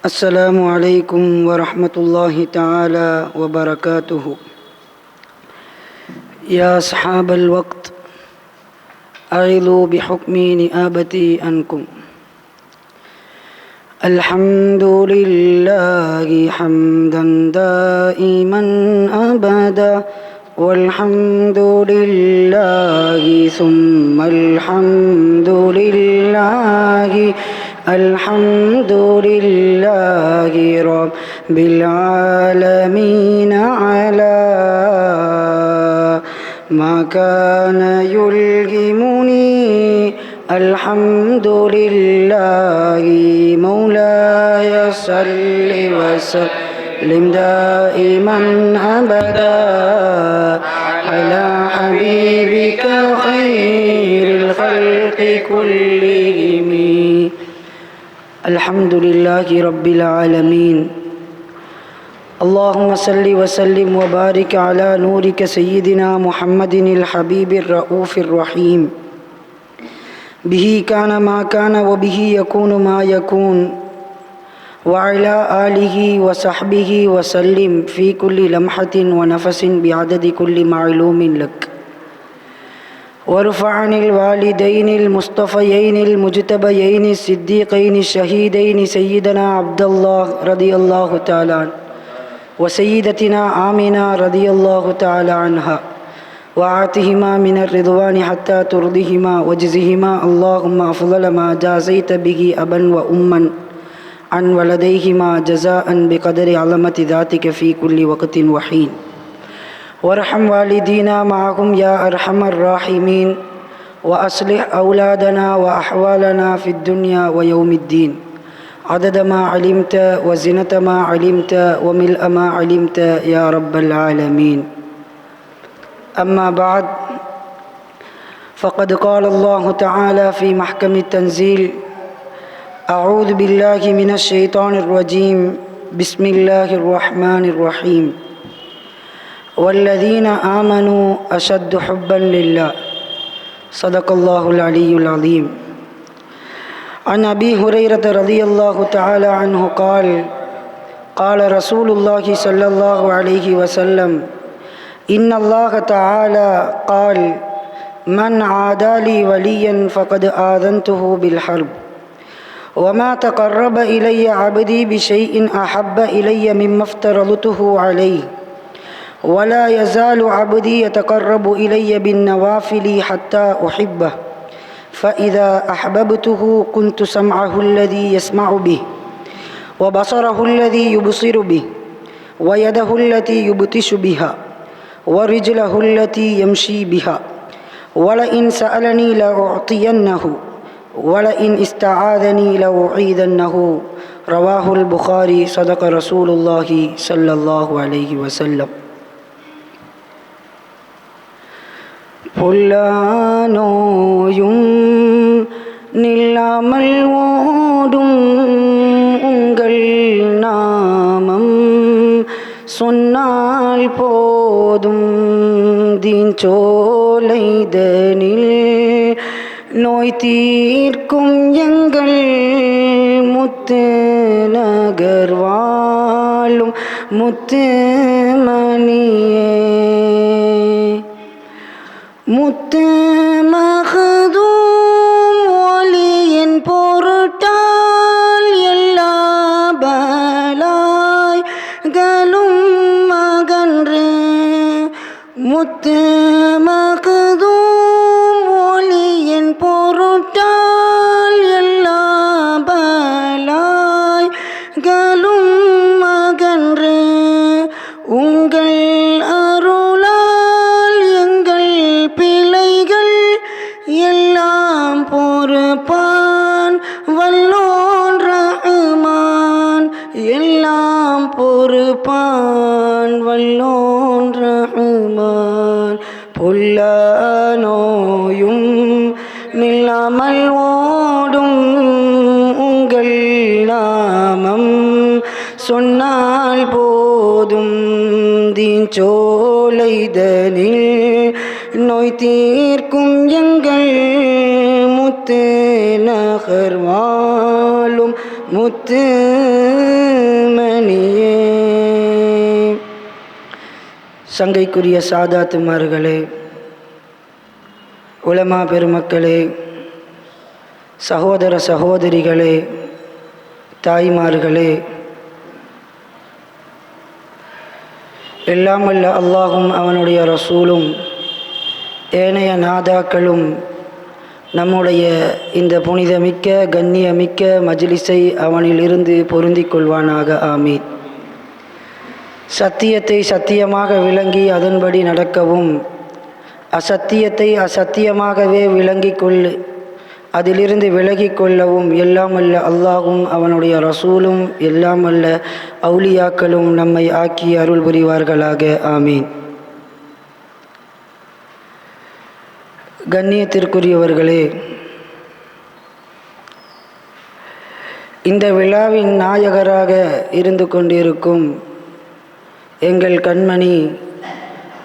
السلام عليكم ورحمة الله تعالى وبركاته. يا أصحاب الوقت أعظوا بحكم نئابتي عنكم. الحمد لله حمدا دائما أبدا، والحمد لله ثم الحمد لله، الحمد لله رب العالمين على ما كان يلهمني. الحمد لله مولاي صل وسلم دائما أبدا على حبيبك خير الخلق كلهم. الحمد لله رب العالمين. اللهم صل وسلم وبارك على نورك سيدنا محمد الحبيب الرؤوف الرحيم. به كان ما كان وبه يكون ما يكون، وعلى آله وصحبه وسلم في كل لمحة ونفس بعدد كل معلوم لك. وارفع عن الوالدين المصطفيين المجتبيين الصديقين الشهيدين سيدنا عبد الله رضي الله تعالى عنه، وسيدتنا آمنة رضي الله تعالى عنها، وآتهما من الرضوان حتى ترضهما، وجزهما اللهم أفضل ما جازيت به أبا وأما عن ولديهما جزاء بقدر عظمة ذاتك في كل وقت وحين. وارحم والدينا معهم يا أرحم الراحمين، وأصلح أولادنا وأحوالنا في الدنيا ويوم الدين، عدد ما علمت وزنة ما علمت وملء ما علمت يا رب العالمين. أما بعد، فقد قال الله تعالى في محكم التنزيل: أعوذ بالله من الشيطان الرجيم، بسم الله الرحمن الرحيم. والذين آمنوا أشد حبا لله. صدق الله العلي العظيم. عن أبي هريرة رضي الله تعالى عنه قال: قال رسول الله صلى الله عليه وسلم: إن الله تعالى قال: من عادى لي وليا فقد آذنته بالحرب، وما تقرب إلي عبدي بشيء أحب إلي مما افترضته عليه، ولا يزال عبدي يتقرب إلي بالنوافل حتى أحبه، فإذا أحببته كنت سمعه الذي يسمع به، وبصره الذي يبصر به، ويده التي يبطش بها، ورجله التي يمشي بها، ولئن سألني لأعطينه، ولئن استعاذني لأعيذنه. رواه البخاري. صدق رسول الله صلى الله عليه وسلم. பொல்லானோயும் நில்லாமல் ஓடும் உங்கள் நாமம் சொன்னால் போதும், தீஞ்சோலைதனில் நோய் தீர்க்கும் எங்கள் முத்து நகர் வாழும் முத்து மணியே. முத்து மகதூம் ஒளியின் பொருட்டால் எல்லா பலாய்களும் அகன்று, முத்து மகதூம் ஒளியின் பொருட்டால் எல்லா பலாய்களும் அகன்று, உங்கள் அருளால் எங்கள் பிழைகள் எல்லாம் பொறுப்பான் வல்லோன் ரஹ்மான், எல்லாம் பொறுப்பான் வல்லோன் ரஹ்மான். பொல்லானோயும் நில்லாமல் ஓடும் உங்கள் நாமம் சொன்னால் போதும், தீஞ்சோலைதனில் நோய் தீர்க்கும் எங்கள் முத்து நகர் வாழும் முத்து முத்து மணியே. சங்கைக்குரிய சாதாத்துமார்களே, உலமா பெருமக்களே, சகோதர சகோதரிகளே, தாய்மார்களே, எல்லாம் வல்ல அல்லாஹும் அவனுடைய ரசூலும் ஏனைய நாதாக்களும் நம்முடைய இந்த புனிதமிக்க கண்ணியமிக்க மஜ்லிஸை அவனிலிருந்து பொருந்திக் கொள்வானாக. ஆமீன். சத்தியத்தை சத்தியமாக விளங்கி அதன்படி நடக்கவும், அசத்தியத்தை அசத்தியமாகவே விளங்கிக் கொள்ளு அதிலிருந்து விலகி கொள்ளவும் எல்லாம் அல்ல அல்லாஹும் அவனுடைய ரசூலும் எல்லாம் அல்ல அவுலியாக்களும் நம்மை ஆக்கி அருள் புரிவார்களாக. ஆமீன். கண்ணியத்திற்குரியவர்களே, இந்த விழாவின் நாயகராக இருந்து கொண்டிருக்கும் எங்கள் கண்மணி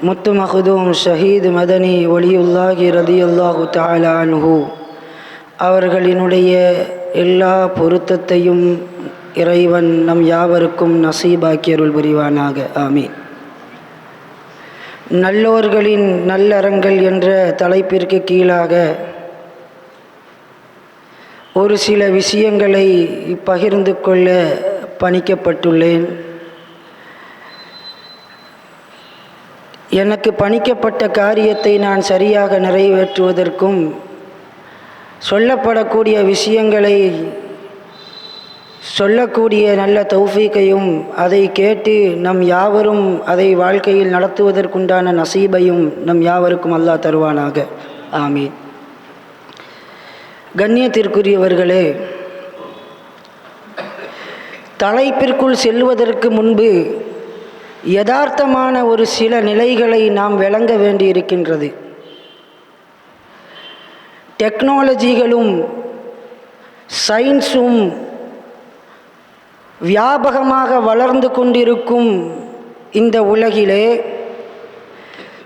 முத்து மஹ்தூம் ஷஹீத் மதனி வலியுல்லாஹி ரலியல்லாஹு தஆலா அன்ஹு அவர்களினுடைய எல்லா பொருத்தத்தையும் இறைவன் நம் யாவருக்கும் நசீபாக்கி அருள் புரிவானாக. ஆமீன். நல்லோர்களின் நல்லறங்கள் என்ற தலைப்பிற்கு கீழாக ஒரு சில விஷயங்களை பகிர்ந்து கொள்ள பணிக்கப்பட்டுள்ளேன். எனக்கு பணிக்கப்பட்ட காரியத்தை நான் சரியாக நிறைவேற்றுவதற்கும் சொல்லப்படக்கூடிய விஷயங்களை சொல்லக்கூடிய நல்ல தௌஃபீக்கையும் அதை கேட்டு நம் யாவரும் அதை வாழ்க்கையில் நடத்துவதற்குண்டான நசீபையும் நம் யாவருக்கும் அல்லாஹ் தருவானாக. ஆமீன். கண்ணியத்திற்குரியவர்களே, தலைப்பிற்குள் செல்வதற்கு முன்பு யதார்த்தமான ஒரு சில நிலைகளை நாம் விளங்க வேண்டியிருக்கின்றது. டெக்னாலஜிகளும் சயின்ஸும் வியாபகமாக வளர்ந்து கொண்டிருக்கும் இந்த உலகிலே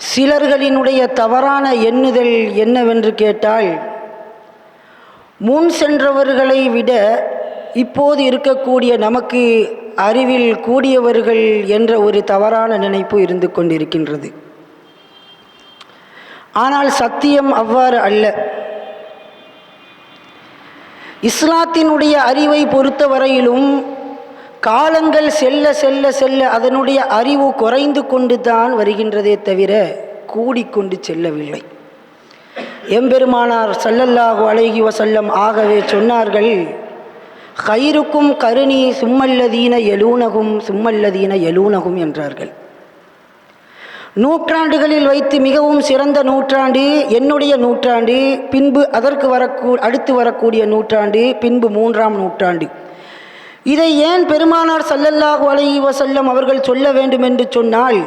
சிலர்களினுடைய தவறான எண்ணுதல் என்னவென்று கேட்டால், முன் சென்றவர்களை விட இப்போது இருக்கக்கூடிய நமக்கு அறிவில் கூடியவர்கள் என்ற ஒரு தவறான நினைப்பு இருந்து கொண்டிருக்கின்றது. ஆனால் சத்தியம் அவ்வாறு அல்ல. இஸ்லாத்தினுடைய அறிவை பொறுத்தவரையிலும் காலங்கள் செல்ல செல்ல செல்ல அதனுடைய அறிவு குறைந்து கொண்டு தான் வருகின்றதே தவிர கூடிக்கொண்டு செல்லவில்லை. எம்பெருமானார் ஸல்லல்லாஹு அலைஹி வஸல்லம் ஆகவே சொன்னார்கள், கைருக்கும் கருணி சும்மல்லதீன எலூனகும் சும்மல்லதீன எலூனகும் என்றார்கள். நூற்றாண்டுகளில் வைத்து மிகவும் சிறந்த நூற்றாண்டு என்னுடைய நூற்றாண்டு, பின்பு அதற்கு அடுத்து வரக்கூடிய நூற்றாண்டு, பின்பு 3ஆம் நூற்றாண்டு. இதை ஏன் பெருமானார் ஸல்லல்லாஹு அலைஹி வஸல்லம் அவர்கள் சொல்ல வேண்டும் என்று சொன்னால்,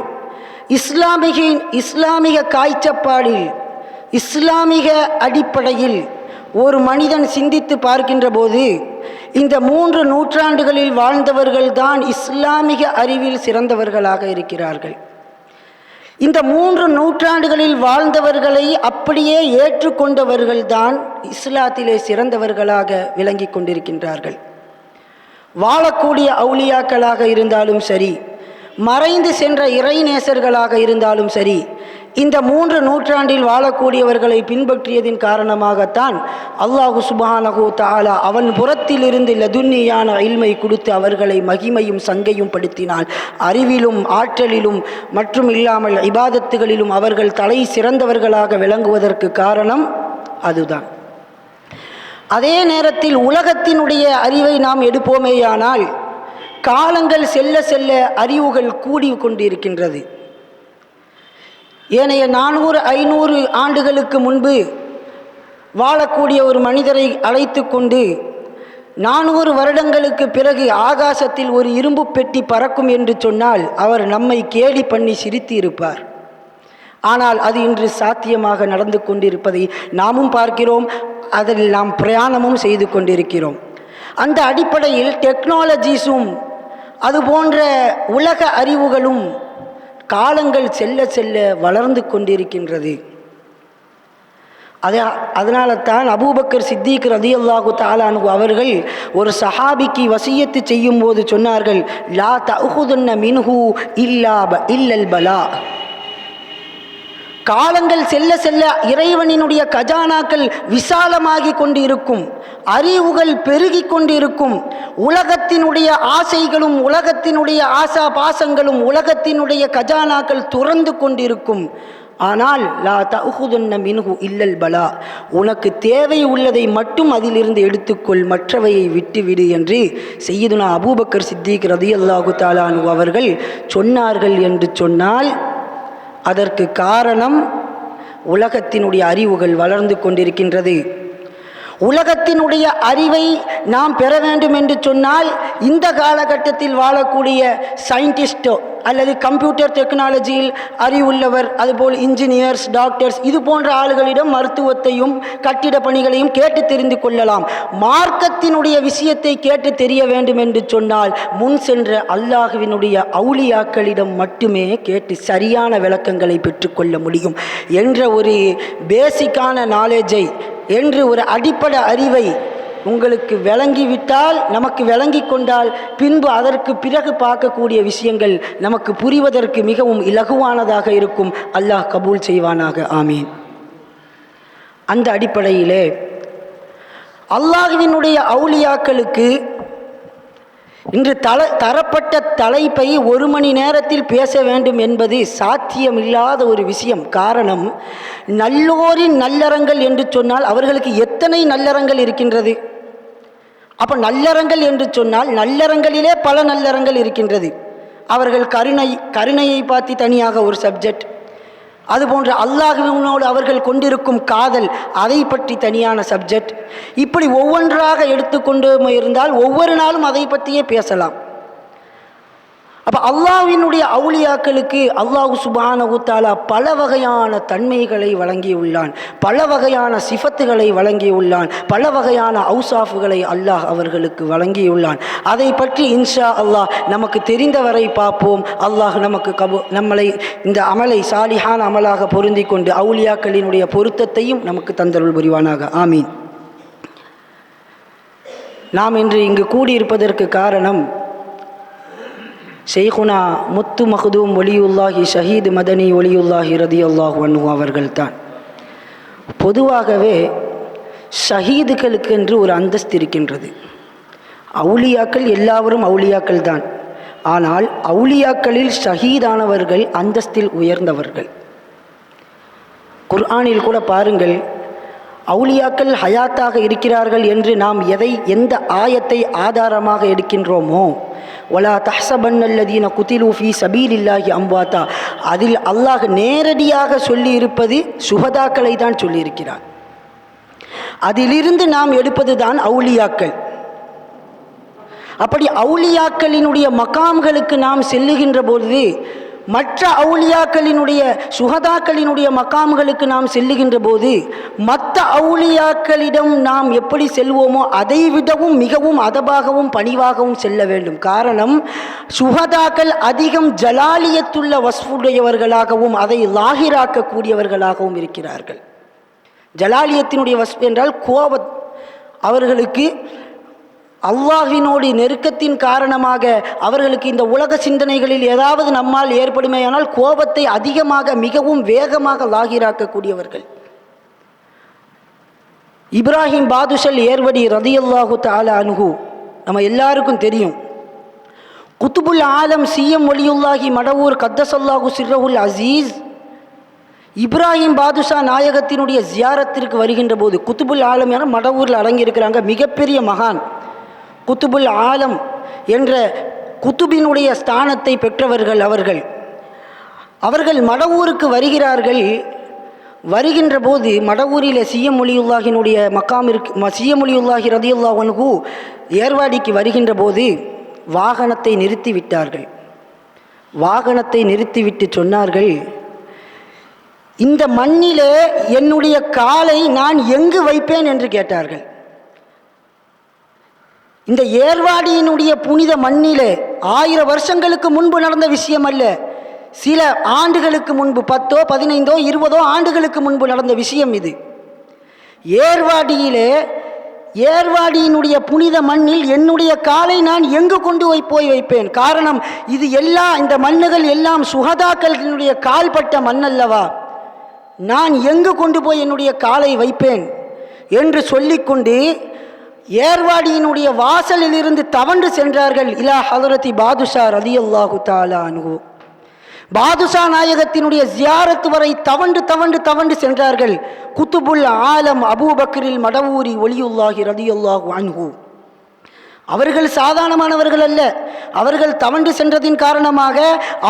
இஸ்லாமிக காய்ச்சப்பாடில் இஸ்லாமிக அடிப்படையில் ஒரு மனிதன் சிந்தித்து பார்க்கின்ற போது இந்த 3 நூற்றாண்டுகளில் வாழ்ந்தவர்கள்தான் இஸ்லாமிக அறிவில் சிறந்தவர்களாக இருக்கிறார்கள். இந்த 3 நூற்றாண்டுகளில் வாழ்ந்தவர்களை அப்படியே ஏற்றுக்கொண்டவர்கள்தான் இஸ்லாத்திலே சிறந்தவர்களாக விளங்கி கொண்டிருக்கின்றார்கள். வாழக்கூடிய அவுலியாக்களாக இருந்தாலும் சரி, மறைந்து சென்ற இறைநேசர்களாக இருந்தாலும் சரி, இந்த 3 நூற்றாண்டில் வாழக்கூடியவர்களை பின்பற்றியதின் காரணமாகத்தான் அல்லாஹு சுப்ஹானஹு தஆலா அவன் புறத்திலிருந்து லதுன்னியான இல்மை கொடுத்து அவர்களை மகிமையும் சங்கையும் படுத்தினான். அறிவிலும் ஆற்றலிலும் மற்றும் இல்லாமல் இபாதத்துகளிலும் அவர்கள் தலை சிறந்தவர்களாக விளங்குவதற்கு காரணம் அதுதான். அதே நேரத்தில் உலகத்தினுடைய அறிவை நாம் எடுப்போமேயானால் காலங்கள் செல்ல செல்ல அறிவுகள் கூடி கொண்டிருக்கின்றது. ஏனைய 400-500 ஆண்டுகளுக்கு முன்பு வாழக்கூடிய ஒரு மனிதரை அழைத்து கொண்டு 400 வருடங்களுக்கு பிறகு ஆகாசத்தில் ஒரு இரும்பு பெட்டி பறக்கும் என்று சொன்னால் அவர் நம்மை கேலி பண்ணி சிரித்து இருப்பார். ஆனால் அது இன்று சாத்தியமாக நடந்து கொண்டிருப்பதை நாமும் பார்க்கிறோம், அதில் நாம் பிரயாணமும் செய்து கொண்டிருக்கிறோம். அந்த அடிப்படையில் டெக்னாலஜிஸும் அதுபோன்ற உலக அறிவுகளும் காலங்கள் செல்ல செல்ல வளர்ந்து கொண்டிருக்கின்றது. அதனால தான் அபூபக்கர் சித்திக் ரலியல்லாஹு தஆலா அன்ஹு அவர்கள் ஒரு சஹாபிக்கு வசியத்து செய்யும் போது சொன்னார்கள், லா தஅஹுதுன்ன மின்ஹு இல்லல் பலா. காலங்கள் செல்ல செல்ல இறைவனினுடைய கஜானாக்கள் விசாலமாகி கொண்டு இருக்கும், அறிவுகள் பெருகி கொண்டு இருக்கும், உலகத்தினுடைய ஆசைகளும் உலகத்தினுடைய ஆசா பாசங்களும் உலகத்தினுடைய கஜானாக்கள் துறந்து கொண்டிருக்கும். ஆனால் லா தஅஹுதுன்ன மின்ஹு இல்லல் பலா, உனக்கு தேவை உள்ளதை மட்டும் அதிலிருந்து எடுத்துக்கொள், மற்றவையை விட்டுவிடு என்று சய்யிதுனா அபூபக்கர் சித்திக் ரலியல்லாஹு தஆலா அன்ஹு அவர்கள் சொன்னார்கள் என்று சொன்னால் அதற்கு காரணம் உலகத்தினுடைய அறிவுகள் வளர்ந்து கொண்டிருக்கின்றது. உலகத்தினுடைய அறிவை நாம் பெற வேண்டும் என்று சொன்னால் இந்த காலகட்டத்தில் வாழக்கூடிய சயின்டிஸ்டோ அல்லது கம்ப்யூட்டர் டெக்னாலஜியில் அறிவுள்ளவர், அதுபோல் இன்ஜினியர்ஸ், டாக்டர்ஸ், இது போன்ற ஆளுகளிடம் மருத்துவத்தையும் கட்டிட பணிகளையும் கேட்டு தெரிந்து கொள்ளலாம். மார்க்கத்தினுடைய விஷயத்தை கேட்டு தெரிய வேண்டும் என்று சொன்னால் முன் சென்ற அல்லாஹ்வினுடைய அவுலியாக்களிடம் மட்டுமே கேட்டு சரியான விளக்கங்களை பெற்றுக்கொள்ள முடியும் என்ற ஒரு பேசிக்கான நாலேஜை, என்று ஒரு அடிப்படை அறிவை உங்களுக்கு விளங்கிவிட்டால், நமக்கு விளங்கி கொண்டால் பின்பு அதற்கு பிறகு பார்க்கக்கூடிய விஷயங்கள் நமக்கு புரிவதற்கு மிகவும் இலகுவானதாக இருக்கும். அல்லாஹ் கபூல் செய்வானாக, ஆமீன். அந்த அடிப்படையிலே அல்லாஹ்வினுடைய அவுலியாக்களுக்கு இன்று தரப்பட்ட தலைப்பை ஒரு மணி நேரத்தில் பேச வேண்டும் என்பது சாத்தியமில்லாத ஒரு விஷயம். காரணம், நல்லோரின் நல்லறங்கள் என்று சொன்னால் அவர்களுக்கு எத்தனை நல்லறங்கள் இருக்கின்றது. அப்போ நல்லறங்கள் என்று சொன்னால் நல்லறங்களிலே பல நல்லறங்கள் இருக்கின்றது. அவர்கள் கருணையை பார்த்து தனியாக ஒரு சப்ஜெக்ட், அதுபோன்று அல்லாஹ்வினோடு அவர்கள் கொண்டிருக்கும் காதல், அதை பற்றி தனியான சப்ஜெக்ட். இப்படி ஒவ்வொன்றாக எடுத்துக்கொண்டு இருந்தால் ஒவ்வொரு நாளும் அதை பற்றியே பேசலாம். அப்போ அல்லாஹ்வினுடைய அவுலியாக்களுக்கு அல்லாஹ் சுப்ஹானஹு தஆலா பல வகையான தன்மைகளை வழங்கியுள்ளான், பல வகையான சிஃபத்துகளை வழங்கியுள்ளான், பல வகையான அவுசாஃபுகளை அல்லாஹ் அவர்களுக்கு வழங்கியுள்ளான். அதை பற்றி இன்ஷா அல்லாஹ் நமக்கு தெரிந்தவரை பார்ப்போம். அல்லாஹ் நமக்கு நம்மளை இந்த அமலை சாலிஹான அமலாக பொருந்தி கொண்டு அவுலியாக்களினுடைய பொருத்தத்தையும் நமக்கு தந்தருள் புரிவானாக, ஆமீன். நாம் இன்று இங்கு கூடியிருப்பதற்கு காரணம் ஷெய்குனா முத்து மஹ்தூம் ஒலியுல்லாஹி ஷஹீத் மதனி ஒலியுல்லாஹி ரதியல்லாஹு அன்ஹு அவர்கள்தான். பொதுவாகவே ஷஹீதுகளுக்கு என்று ஒரு அந்தஸ்து இருக்கின்றது. அவுலியாக்கள் எல்லாவரும் அவுலியாக்கள் தான். ஆனால் அவுலியாக்களில் ஷஹீதானவர்கள் அந்தஸ்தில் உயர்ந்தவர்கள். குர்ஆனில் கூட பாருங்கள், அவுலியாக்கள் ஹயாத்தாக இருக்கிறார்கள் என்று நாம் எந்த ஆயத்தை ஆதாரமாக எடுக்கின்றோமோ, வலா தஹ்சபன்னல்லதீன குதிலு ஃபீ சபீலில்லாஹி அம்வாத்தா, அதில் அல்லாஹ் நேரடியாக சொல்லி இருப்பது சுஹதாக்களை தான் சொல்லியிருக்கிறார். அதிலிருந்து நாம் எடுப்பது தான் அவுலியாக்கள். அப்படி அவுலியாக்களினுடைய மகாம்களுக்கு நாம் செல்லுகின்ற பொழுது, மற்ற அவுலியாக்களினுடைய சுஹதாக்களினுடைய மகாம்களுக்கு நாம் செல்லுகின்ற போது மற்ற அவுலியாக்களிடம் நாம் எப்படி செல்வோமோ அதை விடவும் மிகவும் அதபாகவும் பணிவாகவும் செல்ல வேண்டும். காரணம், சுஹதாக்கள் அதிகம் ஜலாலியத்துள்ள வஸ்ஃபுடையவர்களாகவும் அதை லாஹிராக்கக்கூடியவர்களாகவும் இருக்கிறார்கள். ஜலாலியத்தினுடைய வஸ்ஃப் என்றால் கோபம். அவர்களுக்கு அல்லாஹ்வினோடு நெருக்கத்தின் காரணமாக அவர்களுக்கு இந்த உலக சிந்தனைகளில் ஏதாவது நம்மால் ஏற்படுமேயானால் கோபத்தை அதிகமாக மிகவும் வேகமாக லாகிராக்கக்கூடியவர்கள். இப்ராஹிம் பாதுஷல் ஏர்வடி ரதியல்லாஹு தஆலா அன்ஹு நம்ம எல்லாருக்கும் தெரியும். குத்துபுல் ஆலம் சிஎம் ஒலியுல்லாஹி மடவூர் கத்தசல்லாஹு சிர்ரஹுல் அசீஸ் இப்ராஹிம் பாதுஷா நாயகத்தினுடைய ஜியாரத்திற்கு வருகின்ற போது, குத்துபுல் ஆலம் என மடவூரில் அடங்கியிருக்கிறாங்க, மிகப்பெரிய மகான். குத்துபுல் ஆலம் என்ற குத்துபினுடைய ஸ்தானத்தை பெற்றவர்கள் அவர்கள் மடவூருக்கு வருகிறார்கள். வருகின்ற போது மடவூரில் சிஎம் ஒலியுல்லாஹினுடைய மக்காம் சிஎம் ஒலியுல்லாஹி ரதியல்லாஹு அன்ஹு ஏர்வாடிக்கு வருகின்ற போது வாகனத்தை நிறுத்திவிட்டார்கள். வாகனத்தை நிறுத்திவிட்டு சொன்னார்கள், இந்த மண்ணிலே என்னுடைய காலை நான் எங்கு வைப்பேன் என்று கேட்டார்கள். இந்த ஏர்வாடியினுடைய புனித மண்ணிலே 1000 வருஷங்களுக்கு முன்பு நடந்த விஷயம் அல்ல, சில ஆண்டுகளுக்கு முன்பு 10, 15, 20 ஆண்டுகளுக்கு முன்பு நடந்த விஷயம் இது. ஏர்வாடியினுடைய புனித மண்ணில் என்னுடைய காலை நான் எங்கு கொண்டு போய் வைப்பேன்? காரணம், இது எல்லாம், இந்த மண்ணுகள் எல்லாம் சுஹதாக்களினுடைய கால்பட்ட மண்ணல்லவா, நான் எங்கு கொண்டு போய் என்னுடைய காலை வைப்பேன் என்று சொல்லிக்கொண்டு ஏர்வாடியினுடைய வாசலில் இருந்து தவண்டு சென்றார்கள் இலா ஹலரத்தி பாதுஷா ரலியல்லாஹு தஆலா அன்ஹு. பாதுஷா நாயகத்தினுடைய ஜியாரத்து வரை தவண்டு சென்றார்கள். குத்துபுல் ஆலம் அபூபக்கரில் மடவூரி ஒலியுல்லாஹி ரலியல்லாஹு அன்ஹு. அவர்கள் சாதாரணமானவர்கள் அல்ல. அவர்கள் தவண்டு சென்றதின் காரணமாக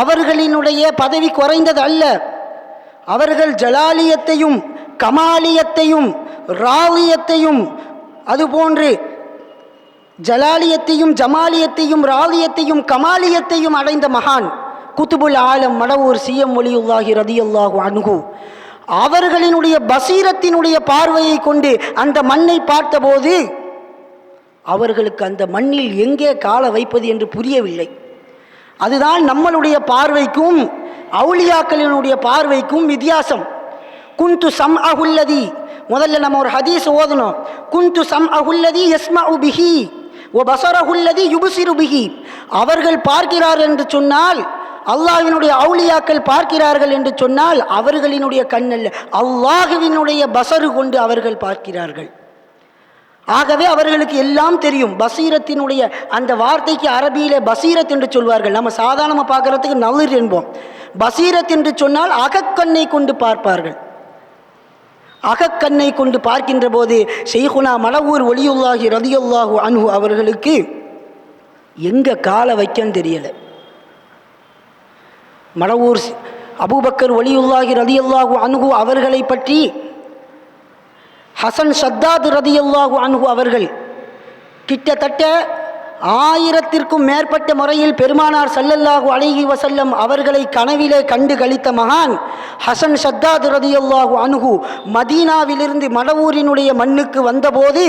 அவர்களினுடைய பதவி குறைந்தது அல்ல. அவர்கள் ஜலாலியத்தையும் கமாலியத்தையும் ராலியத்தையும், அதுபோன்று ஜலாலியத்தையும் ஜமாலியத்தையும் ராலியத்தையும் கமாலியத்தையும் அடைந்த மகான் குத்துபுல் ஆலம் மடவூர் சிஎம் ஒலியுல்லாஹி ரலியல்லாஹு அன்ஹு. அவர்களினுடைய பசீரத்தினுடைய பார்வையை கொண்டு அந்த மண்ணை பார்த்தபோது அவர்களுக்கு அந்த மண்ணில் எங்கே கால வைப்பது என்று புரியவில்லை. அதுதான் நம்மளுடைய பார்வைக்கும் அவுலியாக்களினுடைய பார்வைக்கும் வித்தியாசம். குந்து சம்அஹுல்லதி, முதல்ல நம்ம ஒரு ஹதீஸ் ஓதணும். குந்து சம்அஹுல்லதி யஸ்மஉ பிஹி வ பஸரஹுல்லதி யுப்சிரு பிஹி. அவர்கள் பார்க்கிறார்கள் என்று சொன்னால், அல்லாஹ்வினுடைய அவுலியாக்கள் பார்க்கிறார்கள் என்று சொன்னால் அவர்களினுடைய கண்ணல்ல, அல்லாஹ்வினுடைய பஸரு கொண்டு அவர்கள் பார்க்கிறார்கள். ஆகவே அவர்களுக்கு எல்லாம் தெரியும். பசீரத்தினுடைய அந்த வார்த்தைக்கு அரபியிலே பசீரத் என்று சொல்வார்கள். நம்ம சாதாரணமாக பார்க்கறதுக்கு நளிர் என்போம். பசீரத் என்று சொன்னால் அகக்கண்ணை கொண்டு பார்ப்பார்கள். அகக்கண்ணை கொண்டு பார்க்கின்ற போது ஷைகுனா மடவூர் ஒலியுல்லாஹி ரலியல்லாஹு அன்ஹு அவர்களுக்கு எங்க கால வைக்கன்னு தெரியல. மடவூர் அபூபக்கர் ஒலியுல்லாஹி ரலியல்லாஹு அன்ஹு அவர்களை பற்றி ஹசன் ஷத்தாத் ரலியல்லாஹு அன்ஹு அவர்கள் கிட்டத்தட்ட 1000க்கும் மேற்பட்ட முறையில் பெருமானார் ஸல்லல்லாஹு அலைஹி வஸல்லம் அவர்களை கனவிலே கண்டு கழித்த மகான் ஹசன் ஷத்தாத் ரலியல்லாஹு அன்ஹு மதீனாவிலிருந்து மடவூரினுடைய மண்ணுக்கு வந்தபோது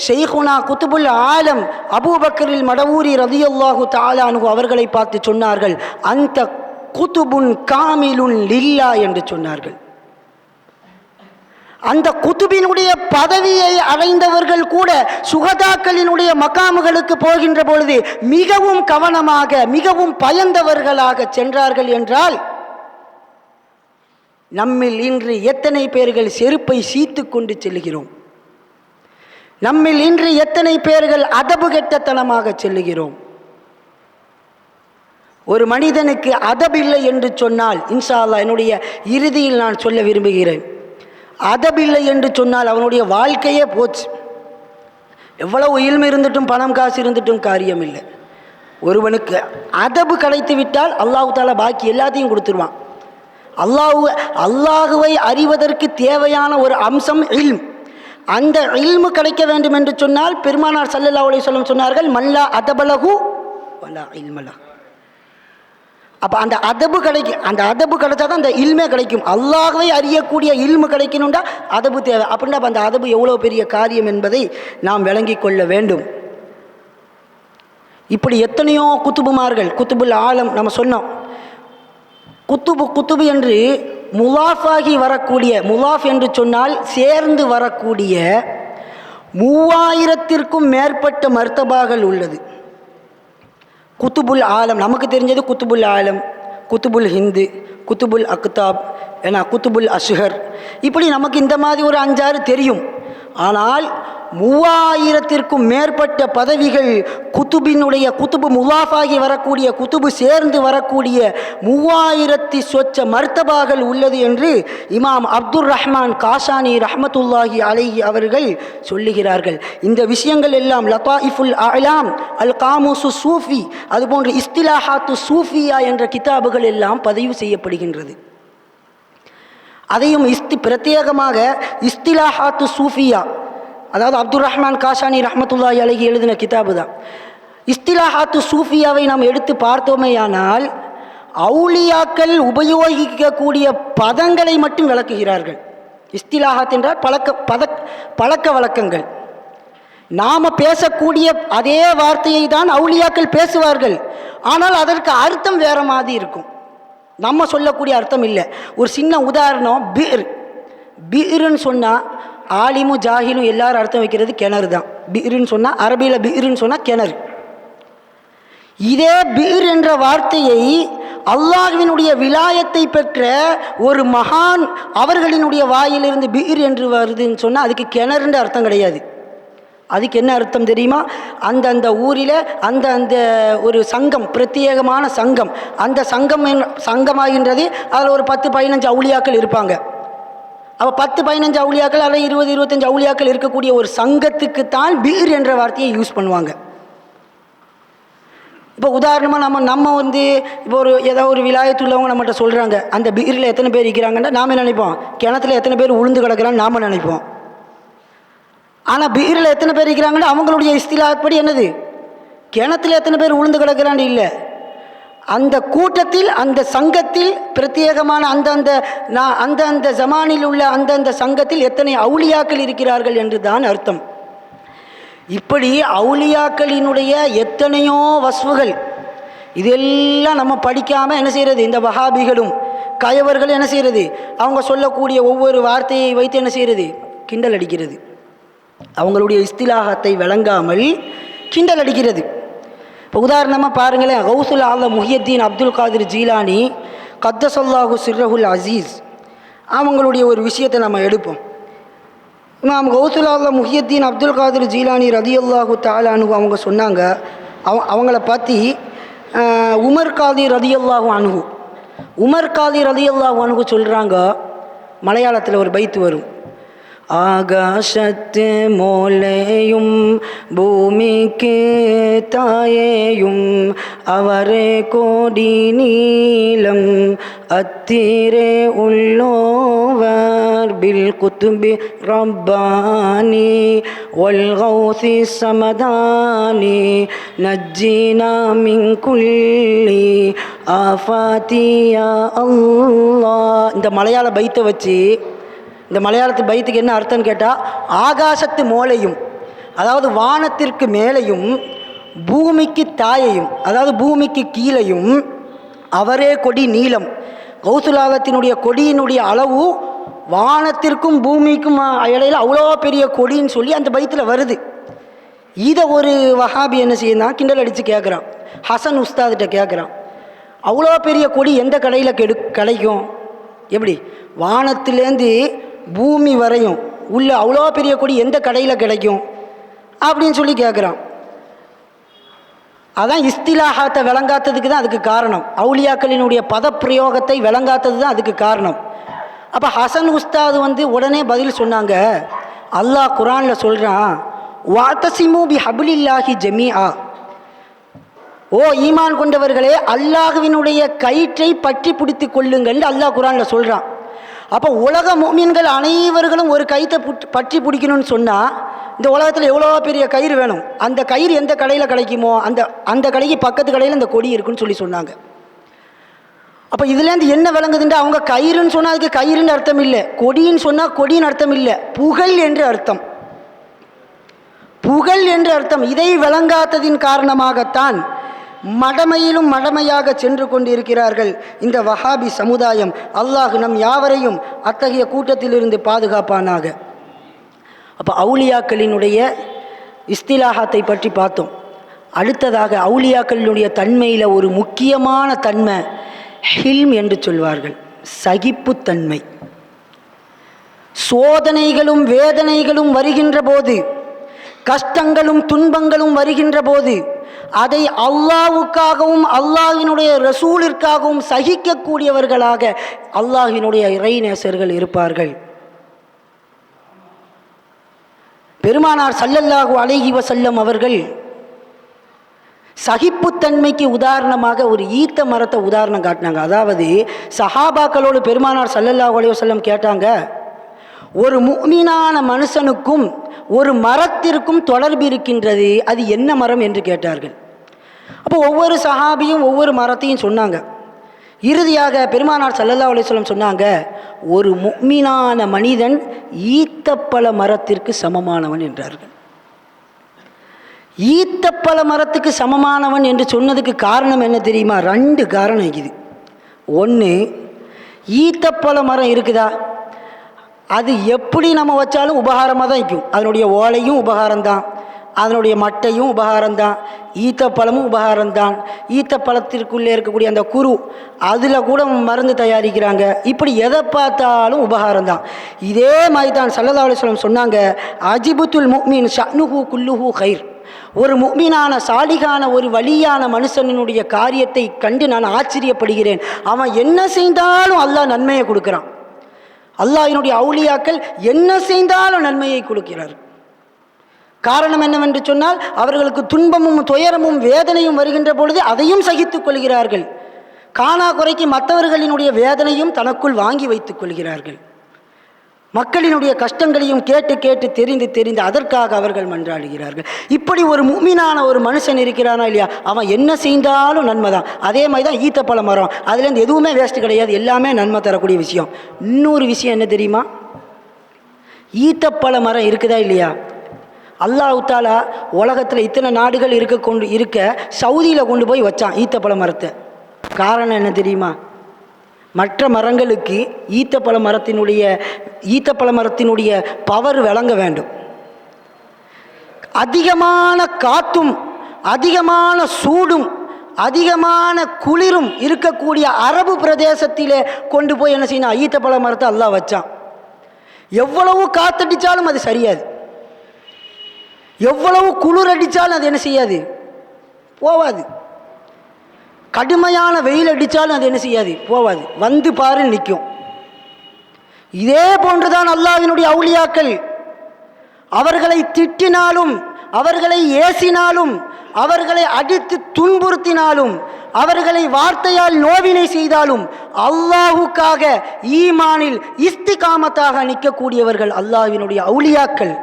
ஷைகுனா குத்துபுல் ஆலம் அபூபக்கரில் மடவூரி ரலியல்லாஹு தஆலா அன்ஹு அவர்களை பார்த்து சொன்னார்கள், அந்த குத்துபுன் காமிலுன் லில்லா என்று சொன்னார்கள். அந்த குத்துபினுடைய பதவியை அடைந்தவர்கள் கூட சுகதாக்களினுடைய மகாமுகளுக்கு போகின்ற பொழுது மிகவும் கவனமாக மிகவும் பயந்தவர்களாக சென்றார்கள் என்றால், நம்மில் இன்று எத்தனை பேர்கள் செருப்பை சீத்து கொண்டு செல்கிறோம்? நம்மில் இன்று எத்தனை பேர்கள் அதபு கெட்டத்தனமாக செல்லுகிறோம்? ஒரு மனிதனுக்கு அதபில்லை என்று சொன்னால், இன்ஷா அல்லாஹ் என்னுடைய இறுதியில் நான் சொல்ல விரும்புகிறேன், அதபில்லை என்று சொன்னால் அவனுடைய வாழ்க்கையே போச்சு. எவ்வளவு இல்மு இருந்துட்டும் பணம் காசு இருந்துட்டும் காரியம் இல்லை. ஒருவனுக்கு அதபு கிடைத்து விட்டால் அல்லாஹ் தஆலா பாக்கி எல்லாத்தையும் கொடுத்துருவான். அல்லாஹுவை அறிவதற்கு தேவையான ஒரு அம்சம் இல்ம். அந்த இல்மு கிடைக்க வேண்டும் என்று சொன்னால் பெருமானார் ஸல்லல்லாஹு அலைஹி வஸல்லம் சொன்னார்கள், மல்லா அதபலஹு வலா இல்மலஹு. அப்போ அந்த அதபு கிடைக்கும். அந்த அதபு கிடைச்சா தான் அந்த இல்மே கிடைக்கும். அல்லாஹ்வை அறியக்கூடிய இல்மு கிடைக்கணும்டா அதபு தேவை. அப்படின்னா அந்த அதபு எவ்வளோ பெரிய காரியம் என்பதை நாம் விளங்கி கொள்ள வேண்டும். இப்படி எத்தனையோ குத்துபுமார்கள், குத்துபுல் ஆலம் நம்ம சொன்னோம். குத்துபு என்று முலாஃபாகி வரக்கூடிய, முலாஃப் என்று சொன்னால் சேர்ந்து வரக்கூடிய 3000க்கும் மேற்பட்ட மர்த்தபாகள் உள்ளது. குத்துபுல் ஆலம் நமக்கு தெரிஞ்சது குத்துபுல் ஆலம், குத்துபுல் ஹிந்து, குத்துபுல் அக்தாப், ஏன்னா குத்துபுல் அஷ்ஹர், இப்படி நமக்கு இந்த மாதிரி ஒரு 5-6 தெரியும். ஆனால் 3000க்கும் மேற்பட்ட பதவிகள் குத்துபினுடைய குத்துபு முலாஃபாகி வரக்கூடிய, குத்துபு சேர்ந்து வரக்கூடிய 3000 சொச்ச மர்த்தபாகள் உள்ளது என்று இமாம் அப்துர் ரஹ்மான் காஷானி ரஹ்மத்துல்லாஹி அலைஹி அவர்கள் சொல்லுகிறார்கள். இந்த விஷயங்கள் எல்லாம் லதாயிஃபுல் அலாம், அல் காமுசு சூஃபி, அதுபோன்று இஸ்திலாஹாத்து சூஃபியா என்ற கிதாபுகள் எல்லாம் பதிவு செய்யப்படுகின்றது. அதையும் பிரத்யேகமாக இஸ்திலாஹாத்து சூஃபியா, அதாவது அப்துர் ரஹ்மான் காஷானி ரஹ்மத்துல்லாஹி அலைஹி எழுதின கிதாபு தான். இஸ்திலாஹாத்து சூஃபியாவை நாம் எடுத்து பார்த்தோமேயானால் அவுலியாக்கள் உபயோகிக்கக்கூடிய பதங்களை மட்டும் விளக்குகிறார்கள். இஸ்திலாஹாத் என்றால் பழக்க வழக்கங்கள். நாம் பேசக்கூடிய அதே வார்த்தையை தான் அவுலியாக்கள் பேசுவார்கள். ஆனால் அதற்கு அர்த்தம் வேற மாதிரி இருக்கும். நம்ம சொல்லக்கூடிய அர்த்தம் இல்லை. ஒரு சின்ன உதாரணம், பிர்ன்னு சொன்னால் ஆலிமும் ஜாஹிலும் எல்லாரும் அர்த்தம் வைக்கிறது கிணறு தான். பிர்ன்னு சொன்னால் அரபியில் பிர்ன்னு சொன்னால் கிணறு. இதே பிர் என்ற வார்த்தையை அல்லாஹ்வினுடைய விலாயத்தை பெற்ற ஒரு மகான் அவர்களினுடைய வாயிலிருந்து பிர் என்று வருதுன்னு சொன்னால் அதுக்கு கிணறுன்ற அர்த்தம் கிடையாது. அதுக்கு என்ன அர்த்தம் தெரியுமா? அந்த ஊரில் அந்த ஒரு சங்கம், பிரத்யேகமான சங்கம், அந்த சங்கமாகின்றது. அதில் ஒரு 10-15 அவுலியாக்கள் இருப்பாங்க. அப்போ 10-15 அவுலியாக்கள் அல்லது 20-25 அவுலியாக்கள் இருக்கக்கூடிய ஒரு சங்கத்துக்குத்தான் பிர் என்ற வார்த்தையை யூஸ் பண்ணுவாங்க. இப்போ உதாரணமாக நம்ம இப்போ ஏதோ ஒரு விலாயத்துள்ளவங்க நம்மகிட்ட சொல்கிறாங்க, அந்த பிரில் எத்தனை பேர் இருக்கிறாங்கன்னா நாம் நினைப்போம், கிணத்துல எத்தனை பேர் உளுந்து கிடக்கிறான்னு நாம் நினைப்போம். ஆனால் பிரில் எத்தனை பேர் இருக்கிறாங்கன்னா அவங்களுடைய இஸ்திலாஹ்படி என்னது, கிணத்துல எத்தனை பேர் உளுந்து கிடக்கிறான்னு இல்லை, அந்த கூட்டத்தில், அந்த சங்கத்தில் பிரத்யேகமான அந்த ஜமானில் உள்ள அந்த சங்கத்தில் எத்தனை அவுலியாக்கள் இருக்கிறார்கள் என்று தான் அர்த்தம். இப்படி அவுலியாக்களினுடைய எத்தனையோ வஸ்வுகள், இதெல்லாம் நம்ம படிக்காமல் என்ன செய்கிறது, இந்த வஹாபிகளும் கயவர்கள் என்ன செய்கிறது, அவங்க சொல்லக்கூடிய ஒவ்வொரு வார்த்தையை வைத்து என்ன செய்கிறது, கிண்டல் அடிக்கிறது. அவங்களுடைய இஸ்திலாகத்தை விளங்காமல் கிண்டல் அடிக்கிறது. இப்போ உதாரணமாக பாருங்களேன், கௌசுல் ஆலம் முஹியத்தீன் அப்துல் காதிர் ஜீலானி கத்தசல்லாஹு சிர்ரஹுல் அசீஸ், அவங்களுடைய ஒரு விஷயத்தை நம்ம எடுப்போம். இமாம் கௌசுல் ஆலம் முஹியத்தீன் அப்துல் காதிர் ஜீலானி ரதியல்லாஹு தஆலா அன்ஹு அவங்க சொன்னாங்க, அவங்கள பற்றி உமர் காதி ரதியல்லாஹு அன்ஹு, உமர் காதி ரதியல்லாஹு அன்ஹு சொல்கிறாங்க, மலையாளத்தில் ஒரு பைத்து வரும், ஆகாசத்து மோலையும் பூமிக்கு தாயேயும் அவரே கோடி நீளம் அத்திரே உள்ளோவர் பில் குத்துபி ரப்பானி வல் கௌசி சமதானி நஜ்ஜினா மின் குல்லி ஆஃபாத்தியா அல்லாஹ். இந்த மலையாள பைத்தை வச்சு, இந்த மலையாளத்து பைத்துக்கு என்ன அர்த்தம்னு கேட்டால், ஆகாசத்து மோலையும் அதாவது வானத்திற்கு மேலையும், பூமிக்கு தாயையும் அதாவது பூமிக்கு கீழையும், அவரே கொடி நீளம். கௌசுலாலத்தினுடைய கொடியினுடைய அளவு வானத்திற்கும் பூமிக்கும் இடையில அவ்வளோ பெரிய கொடின்னு சொல்லி அந்த பைத்தில் வருது. இதை ஒரு வஹாபி என்ன செய்யணும், கிண்டல் அடித்து கேட்குறான், ஹசன் உஸ்தாதிட்ட கேட்குறான், அவ்வளோ பெரிய கொடி எந்த கடையில் கிடைக்கும், எப்படி வானத்திலேருந்து பூமி வரையும் உள்ள அவ்வளோ பெரிய கொடி எந்த கடையில் கிடைக்கும் அப்படின்னு சொல்லி கேட்குறான். அதான் இஸ்திலாஹாத்தை விளங்காத்ததுக்கு தான் அதுக்கு காரணம், அவுலியாக்களினுடைய பதப்பிரயோகத்தை விளங்காத்தது தான் அதுக்கு காரணம். அப்போ ஹசன் உஸ்தாது உடனே பதில் சொன்னாங்க, அல்லாஹ் குர்ஆனில் சொல்கிறான், வாத்தசிமு பி ஹபிலில்லாஹி ஜமீஆ, ஓ ஈமான் கொண்டவர்களே அல்லாஹ்வினுடைய கயிற்றை பற்றி பிடித்து கொள்ளுங்கள் அல்லாஹ் குர்ஆனில் சொல்கிறான். அப்போ உலக முஃமின்கள் அனைவர்களும் ஒரு கயிற்றை பற்றி பிடிக்கணும்னு சொன்னால் இந்த உலகத்தில் எவ்வளோ பெரிய கயிறு வேணும், அந்த கயிறு எந்த கடையில் கிடைக்குமோ அந்த கடைக்கு பக்கத்து கடையில் இந்த கொடி இருக்குன்னு சொல்லி சொன்னாங்க. அப்போ இதுலேருந்து என்ன விளங்குதுன்ற, அவங்க கயிறுன்னு சொன்னால் அதுக்கு கயிறுன்னு அர்த்தம் இல்லை, கொடின்னு சொன்னால் கொடின்னு அர்த்தம் இல்லை, புகழ் என்று அர்த்தம், புகழ் என்று அர்த்தம். இதை விளங்காததின் காரணமாகத்தான் மடமையிலும் மடமையாக சென்று கொண்டிருக்கிறார்கள் இந்த வஹாபி சமுதாயம். அல்லாஹ் நம் யாவரையும் அத்தகைய கூட்டத்திலிருந்து பாதுகாப்பானாக. அப்போ அவுலியாக்களினுடைய இஸ்திலாஹாத்தை பற்றி பார்த்தோம். அடுத்ததாக அவுலியாக்களினுடைய தன்மையில் ஒரு முக்கியமான தன்மை ஹில்ம் என்று சொல்வார்கள், சகிப்புத்தன்மை. சோதனைகளும் வேதனைகளும் வருகின்ற போது, கஷ்டங்களும் துன்பங்களும் வருகின்ற போது அதை அல்லாஹ்வுக்காகவும் அல்லாஹ்வினுடைய ரசூலிற்காகவும் சகிக்கக்கூடியவர்களாக அல்லாஹ்வினுடைய இறைநேசர்கள் இருப்பார்கள். பெருமானார் ஸல்லல்லாஹு அலைஹி வஸல்லம் அவர்கள் சகிப்புத்தன்மைக்கு உதாரணமாக ஒரு ஈத்த மரத்தை உதாரணம் காட்டினாங்க. அதாவது சஹாபாக்களோடு பெருமானார் ஸல்லல்லாஹு அலைஹி வஸல்லம் கேட்டாங்க, ஒரு முஃமினான மனுஷனுக்கும் ஒரு மரத்திற்கும் தொடர்பு இருக்கின்றது, அது என்ன மரம் என்று கேட்டார்கள். அப்போ ஒவ்வொரு சஹாபியும் ஒவ்வொரு மரத்தையும் சொன்னாங்க. இறுதியாக பெருமானார் ஸல்லல்லாஹு அலைஹி வஸல்லம் சொன்னாங்க, ஒரு முஃமினான மனிதன் ஈத்தப்பழ மரத்திற்கு சமமானவன் என்றார்கள். ஈத்தப்பழ மரத்துக்கு சமமானவன் என்று சொன்னதுக்கு காரணம் என்ன தெரியுமா? 2 காரணம் இருக்குது. ஒன்று, ஈத்தப்பழ மரம் இருக்குதா, அது எப்படி நம்ம வச்சாலும் உபகாரமாக தான் இருக்கும். அதனுடைய ஓலையும் உபகாரம்தான், அதனுடைய மட்டையும் உபகாரம்தான், ஈத்தப்பழமும் உபகாரம்தான், ஈத்தப்பழத்திற்குள்ளே இருக்கக்கூடிய அந்த குரு அதில் கூட மருந்து தயாரிக்கிறாங்க. இப்படி எதை பார்த்தாலும் உபகாரம்தான். இதே மாதிரி தான் ஸல்லல்லாஹு அலைஹி வஸல்லம் சொன்னாங்க, அஜிபுத்துல் முஃமின் ஷஅனுஹு குல்லுஹு கைர். ஒரு முஃமினான சாலிகான ஒரு வலியான மனுஷனுடைய காரியத்தை கண்டு நான் ஆச்சரியப்படுகிறேன். அவன் என்ன செய்தாலும் அல்லாஹ் நன்மையை கொடுக்குறான். அல்லாஹ்வினுடைய அவுலியாக்கள் என்ன செய்தாலும் நன்மையை கொடுக்கிறார். காரணம் என்னவென்று சொன்னால், அவர்களுக்கு துன்பமும் துயரமும் வேதனையும் வருகின்ற பொழுது அதையும் சகித்துக் கொள்கிறார்கள். காணா குறைக்கு மற்றவர்களினுடைய வேதனையும் தனக்குள் வாங்கி வைத்துக் கொள்கிறார்கள். மக்களினுடைய கஷ்டங்களையும் கேட்டு கேட்டு தெரிந்து அதற்காக அவர்கள் மன்றாடுகிறார்கள். இப்படி ஒரு முஃமினான ஒரு மனுஷன் இருக்கிறானா இல்லையா, அவன் என்ன செய்தாலும் நன்மை தான். அதே மாதிரி தான் ஈத்தப்பழ மரம், அதுலேருந்து எதுவுமே வேஸ்ட் கிடையாது, எல்லாமே நன்மை தரக்கூடிய விஷயம். இன்னொரு விஷயம் என்ன தெரியுமா, ஈத்தப்பழ மரம் இருக்குதா இல்லையா, அல்லாஹ் தாலா உலகத்தில் இத்தனை நாடுகள் இருக்க சவுதியில் கொண்டு போய் வச்சான் ஈத்தப்பழ மரத்தை. காரணம் என்ன தெரியுமா, மற்ற மரங்களுக்கு ஈத்தப்பழ மரத்தினுடைய பவர் விளங்க வேண்டும். அதிகமான காற்றும் அதிகமான சூடும் அதிகமான குளிரும் இருக்கக்கூடிய அரபு பிரதேசத்திலே கொண்டு போய் என்ன செய்யணும், ஈத்தப்பழ மரத்தை அல்லாஹ் வச்சான். எவ்வளவு காத்தடித்தாலும் அது சரியாது, எவ்வளவு குளிர் அடித்தாலும் அது என்ன செய்யாது, போவாது. கடுமையான வெயில் அடித்தாலும் அது என்ன செய்யாது, போவாது, வந்து பாரு நிற்கும். இதே போன்றுதான் அல்லாஹ்வினுடைய அவுலியாக்கள். அவர்களை திட்டினாலும், அவர்களை ஏசினாலும், அவர்களை அடித்து துன்புறுத்தினாலும், அவர்களை வார்த்தையால் நோவினை செய்தாலும் அல்லாஹுக்காக ஈமானில் இஸ்திகாமத்தாக நிற்கக்கூடியவர்கள் அல்லாஹ்வினுடைய அவுலியாக்கள்.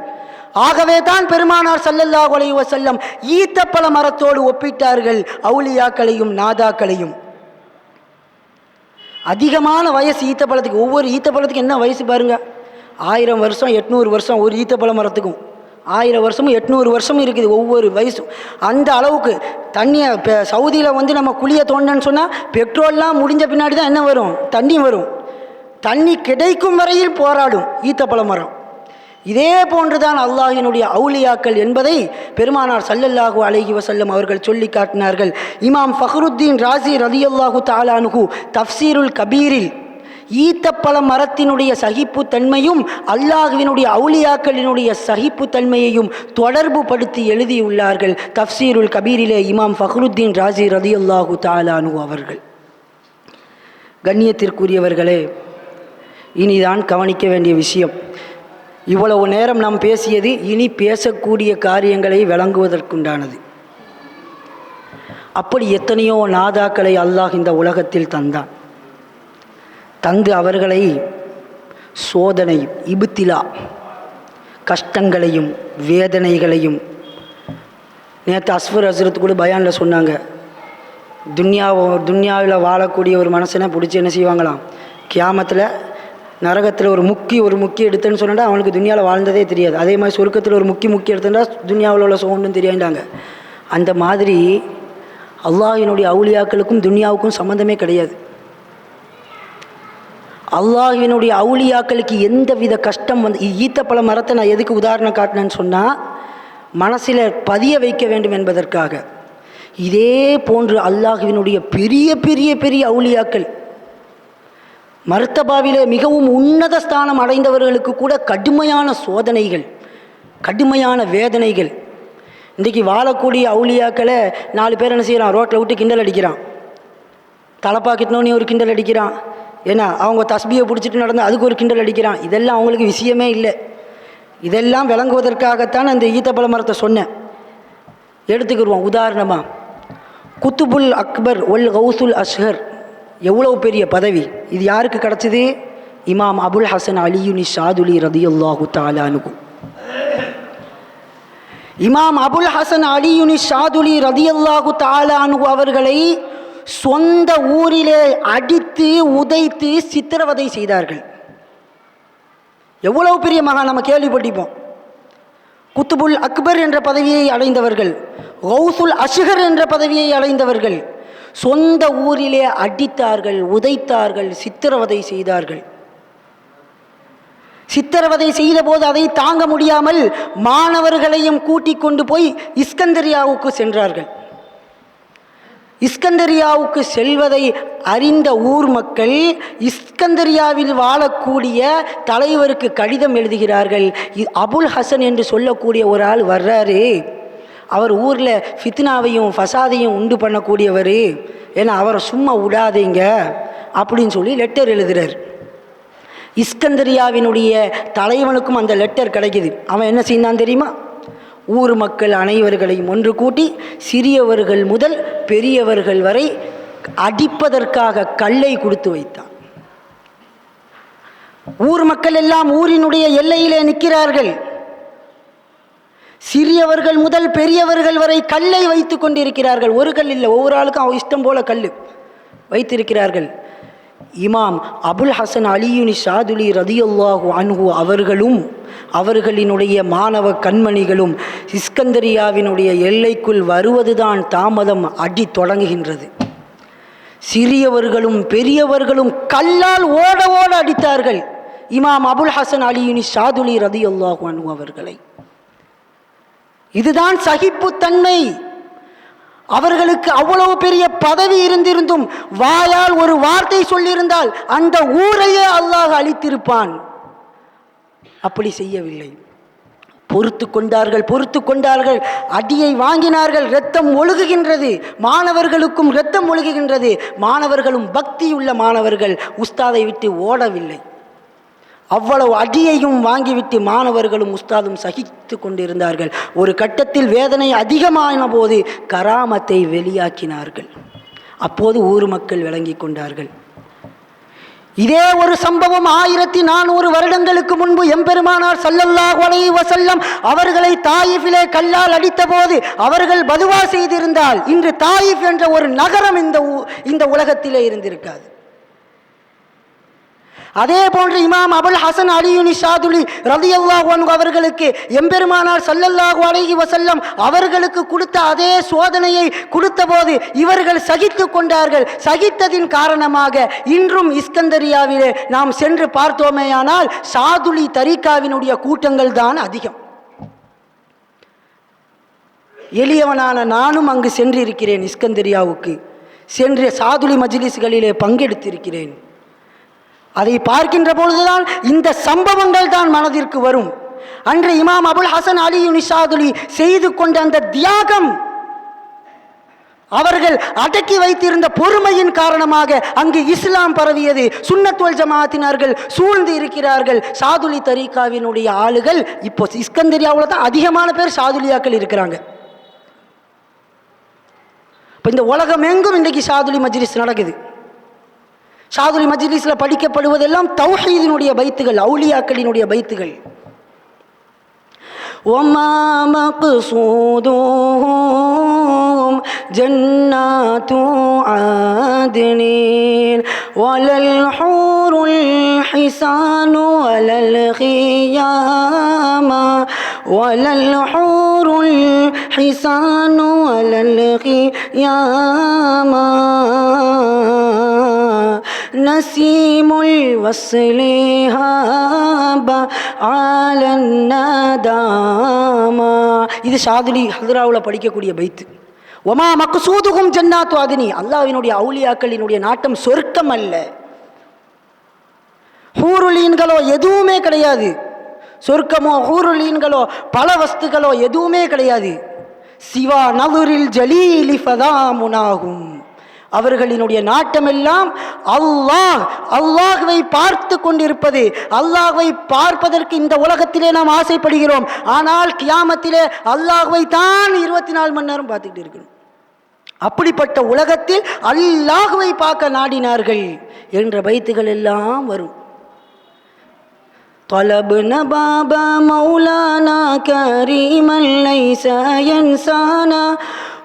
ஆகவே தான் பெருமானார் ஸல்லல்லாஹு அலைஹி வஸல்லம் ஈத்தப்பழ மரத்தோடு ஒப்பிட்டார்கள் அவுலியாக்களையும் நாதாக்களையும். அதிகமான வயசு ஈத்தப்பழத்துக்கு, ஒவ்வொரு ஈத்தப்பழத்துக்கு என்ன வயசு பாருங்க, 1000 வருஷம் 800 வருஷம். ஒரு ஈத்தப்பழ மரத்துக்கும் 1000 வருஷமும் 800 வருஷமும் இருக்குது ஒவ்வொரு வயசும். அந்த அளவுக்கு தண்ணியை சவுதியில் வந்து நம்ம குழியை தோண்டன்னு சொன்னால் பெட்ரோல்லாம் முடிஞ்ச பின்னாடி தான் என்ன வரும், தண்ணி வரும். தண்ணி கிடைக்கும் வரையில் போராடும் ஈத்தப்பழ மரம். இதே போன்றுதான் அல்லாஹ்வினுடைய அவுலியாக்கள் என்பதை பெருமானார் ஸல்லல்லாஹு அலைஹி வஸல்லம் அவர்கள் சொல்லி காட்டினார்கள். இமாம் ஃபக்ருத்தீன் ராஸி ரலியல்லாஹு தஆலா அன்ஹு தஃப்சீருல் கபீரில் ஈத்தப்பழ மரத்தினுடைய சகிப்புத்தன்மையும் அல்லாஹ்வினுடைய அவுலியாக்களினுடைய சகிப்புத்தன்மையையும் தொடர்பு படுத்தி எழுதியுள்ளார்கள். தஃப்சீருல் கபீரிலே இமாம் ஃபக்ருத்தீன் ராஸி ரலியல்லாஹு தஆலா அன்ஹு அவர்கள். கண்ணியத்திற்குரியவர்களே, இனிதான் கவனிக்க வேண்டிய விஷயம். இவ்வளவு நேரம் நாம் பேசியது இனி பேசக்கூடிய காரியங்களை விளங்குவதற்குண்டானது. அப்படி எத்தனையோ நாதாக்களை அல்லாஹ் இந்த உலகத்தில் தந்தான். தந்து அவர்களை சோதனை, இபுத்திலா, கஷ்டங்களையும் வேதனைகளையும், நேற்று அஸ்ஃபர் ஹஸ்ரத் கூட பயானில் சொன்னாங்க, துன்யாவில் வாழக்கூடிய ஒரு மனுஷனை பிடிச்சி என்ன செய்வாங்களாம், கியாமத்தில் நரகத்தில் ஒரு முக்கி எடுத்தேன்னு சொன்னா அவனுக்கு துன்யாவில் வாழ்ந்ததே தெரியாது. அதே மாதிரி சொர்க்கத்தில் ஒரு முக்கி எடுத்துட்டா துன்யாவில் உள்ள சோண்டுன்னு தெரியாண்டாங்க. அந்த மாதிரி அல்லாஹ்வினுடைய அவுலியாக்களுக்கும் துன்யாவுக்கும் சம்மந்தமே கிடையாது. அல்லாஹ்வினுடைய அவுலியாக்களுக்கு எந்த வித கஷ்டம் வந்து, ஈத்தப்பழ மரத்தை நான் எதுக்கு உதாரணம் காட்டினேன்னு சொன்னால் மனசில் பதிய வைக்க வேண்டும் என்பதற்காக. இதே போன்று அல்லாஹ்வினுடைய பெரிய பெரிய பெரிய அவுலியாக்கள், மர்த்தபாவிலே மிகவும் உன்னத ஸ்தானம் அடைந்தவர்களுக்கு கூட கடுமையான சோதனைகள், கடுமையான வேதனைகள். இன்றைக்கி வாழக்கூடிய அவுலியாக்களை 4 பேர் என்ன செய்கிறான், ரோட்டில் விட்டு கிண்டல் அடிக்கிறான். தலைப்பாக்கிட்டனோன்னு ஒரு கிண்டல் அடிக்கிறான். ஏன்னா அவங்க தஸ்பியை பிடிச்சிட்டு நடந்து அதுக்கு ஒரு கிண்டல் அடிக்கிறான். இதெல்லாம் அவங்களுக்கு விஷயமே இல்லை. இதெல்லாம் விளங்குவதற்காகத்தான் அந்த ஈத்தப்பழ மரத்தை சொன்னேன். எடுத்துக்கிடுவோம் உதாரணமாக, குத்துபுல் அக்பர் ஒல் கௌசுல் அஸ்ஹர், எவ்வளோ பெரிய பதவி. இது யாருக்கு கிடச்சிது? இமாம் அபுல் ஹசன் அலியுனி ஷாதுலி ரலியல்லாஹு தஆலா அன்ஹு. இமாம் அபுல் ஹசன் அலியுனி ஷாதுலி ரலியல்லாஹு தஆலா அன்ஹு அவர்களை சொந்த ஊரிலே அடித்து உதைத்து சித்திரவதை செய்தார்கள். எவ்வளவு பெரிய மகா, நம்ம கேள்விப்பட்டிருப்போம். குத்துபுல் அக்பர் என்ற பதவியை அடைந்தவர்கள், கௌசுல் அஷ்ஹர் என்ற பதவியை அடைந்தவர்கள் சொந்த ஊரிலே அடித்தார்கள், உதைத்தார்கள், சித்திரவதை செய்தார்கள். சித்திரவதை செய்த போது அதை தாங்க முடியாமல் மாணவர்களையும் கூட்டிக் கொண்டு போய் இஸ்கந்தரியாவுக்கு சென்றார்கள். இஸ்கந்தரியாவுக்கு செல்வதை அறிந்த ஊர் மக்கள் இஸ்கந்தரியாவில் வாழக்கூடிய தலைவருக்கு கடிதம் எழுதுகிறார்கள். அபுல் ஹசன் என்று சொல்லக்கூடிய ஒரு ஆள் வர்றாரு, அவர் ஊரில் ஃபித்னாவையும் ஃபசாதையும் உண்டு பண்ணக்கூடியவர், ஏன்னா அவரை சும்மா விடாதீங்க அப்படின்னு சொல்லி லெட்டர் எழுதுகிறார். இஸ்கந்தரியாவினுடைய தலைவனுக்கும் அந்த லெட்டர் கிடைக்குது. அவன் என்ன செய்தான் தெரியுமா? ஊர் மக்கள் அனைவர்களையும் ஒன்று கூட்டி சிறியவர்கள் முதல் பெரியவர்கள் வரை அடிப்பதற்காக கல்லை கொடுத்து வைத்தான். ஊர் மக்கள் எல்லாம் ஊரினுடைய எல்லையிலே நிற்கிறார்கள். சிறியவர்கள் முதல் பெரியவர்கள் வரை கல்லை வைத்து கொண்டிருக்கிறார்கள். ஒரு கல் இல்லை, ஒவ்வொரு ஆளுக்கும் இஷ்டம் போல கல் வைத்திருக்கிறார்கள். இமாம் அபுல் ஹசன் அலியுனி ஷாதுலி ரதியல்லாஹு அன்ஹு அவர்களும் அவர்களினுடைய மாணவ கண்மணிகளும் இஸ்கந்தரியாவினுடைய எல்லைக்குள் வருவதுதான் தாமதம். அடி தொடங்குகின்றது. சிறியவர்களும் பெரியவர்களும் கல்லால் ஓட ஓட அடித்தார்கள் இமாம் அபுல் ஹசன் அலியுனி ஷாதுலி ரதியல்லாஹு அன்ஹு அவர்களை. இதுதான் சகிப்புத்தன்மை. அவர்களுக்கு அவ்வளவு பெரிய பதவி இருந்திருந்தும் வாயால் ஒரு வார்த்தை சொல்லியிருந்தால் அந்த ஊரையே அல்லாஹ் அழித்திருப்பான். அப்படி செய்யவில்லை. பொறுத்து கொண்டார்கள். அடியை வாங்கினார்கள். இரத்தம் ஒழுகுகின்றது. மாணவர்களுக்கும் இரத்தம் ஒழுகுகின்றது. மாணவர்களும் பக்தியுள்ள மாணவர்கள் உஸ்தாதை விட்டு ஓடவில்லை. அவ்வளவு அடியையும் வாங்கிவிட்டு மாணவர்களும் உஸ்தாதும் சகித்து கொண்டிருந்தார்கள். ஒரு கட்டத்தில் வேதனை அதிகமான போது கராமத்தை வெளியாக்கினார்கள். அப்போது ஊர் மக்கள் விளங்கி கொண்டார்கள். இதே ஒரு சம்பவம் 1400 வருடங்களுக்கு முன்பு எம்பெருமானார் ஸல்லல்லாஹு அலைஹி வஸல்லம் அவர்களை தாயிஃபிலே கல்லால் அடித்த போது அவர்கள் பதுவா செய்திருந்தால் இன்று தாயிஃப் என்ற ஒரு நகரம் இந்த உலகத்திலே இருந்திருக்காது. அதே போன்று இமாம் அபுல் ஹசன் அலியுனி ஷாதுலி ரலியல்லாஹு அன்ஹு அவர்களுக்கு எம்பெருமானார் ஸல்லல்லாஹு அலைஹி வஸல்லம் அவர்களுக்கு கொடுத்த அதே சோதனையை கொடுத்த போது இவர்கள் சகித்து கொண்டார்கள். சகித்ததின் காரணமாக இன்றும் இஸ்கந்தரியாவிலே நாம் சென்று பார்த்தோமேயானால் ஷாதுலி தரீகாவினுடைய கூட்டங்கள் தான் அதிகம். எளியவனான நானும் அங்கு சென்றிருக்கிறேன். இஸ்கந்தரியாவுக்கு சென்று ஷாதுலி மஜ்லிஸ்களிலே பங்கெடுத்திருக்கிறேன். அதை பார்க்கின்ற பொழுதுதான் இந்த சம்பவங்கள் தான் மனதிற்கு வரும். அன்று இமாம் அபுல் ஹசன் அலியுனி ஷாதுலி செய்து கொண்ட அந்த தியாகம், அவர்கள் அடக்கி வைத்திருந்த பொறுமையின் காரணமாக அங்கு இஸ்லாம் பரவியது. சுன்னத் வல் ஜமாஅத்தினர்கள் சூழ்ந்து இருக்கிறார்கள். ஷாதுலி தரீகாவினுடைய ஆளுகள் இப்போ இஸ்கந்தரியாவில் தான் அதிகமான பேர் ஷாதுலியாக்கள் இருக்கிறாங்க. இப்போ இந்த உலகம் எங்கும் இன்றைக்கு ஷாதுலி மஜ்லிஸ் நடக்குது. ஷாதுலி மஜ்லிஸில் படிக்கப்படுவதெல்லாம் தௌஹீதினுடைய பைத்துகள், அவுலியாக்களினுடைய பைத்துகள். وَمَا مَقْصُودُهُمْ جَنَّاتُ عَدْنٍ وَلَا الْحُورُ الْحِسَانُ وَلَا الْخِيَامُ وَلَا الْحُورُ الْحِسَانُ وَلَا الْخِيَامُ نسيم الوصل هاب على الندامة. இது ஷாதுலி ஹதராவில் படிக்கக்கூடிய பைத்து. ஒமா மக்சூதுகும் ஜன்னாத்து அத்னி. அல்லாஹ்வினுடைய அவுலியாக்களினுடைய நாட்டம் சொர்க்கம் அல்ல, ஹூருலீன்களோ எதுவுமே கிடையாது. சொர்க்கமோ ஹூருலீன்களோ பல வஸ்துகளோ எதுவுமே கிடையாது. சிவா நதுரில் ஜலீலி ஃபதாமுனாகும். அவர்களினுடைய நாட்டமெல்லாம் அல்லாஹ்வை பார்த்து கொண்டிருப்பது. அல்லாஹ்வை பார்ப்பதற்கு இந்த உலகத்திலே நாம் ஆசைப்படுகிறோம். ஆனால் கியாமத்திலே அல்லாஹ்வை தான் 24 மணி நேரம் பார்த்துக்கிட்டு இருக்கணும். அப்படிப்பட்ட உலகத்தில் அல்லாஹ்வை பார்க்க நாடினார்கள் என்ற பைத்துகள் எல்லாம் வரும். طلبنا بابا مولانا كريما ليس ينسانا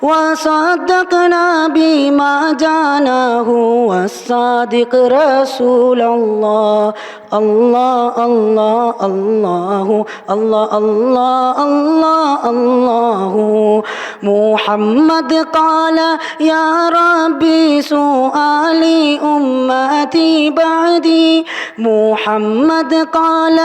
وصدقنا بما جاءناه والصادق رسول الله الله الله الله الله الله الله الله محمد قال يا ربي سؤالي أمتي بعدي محمد قال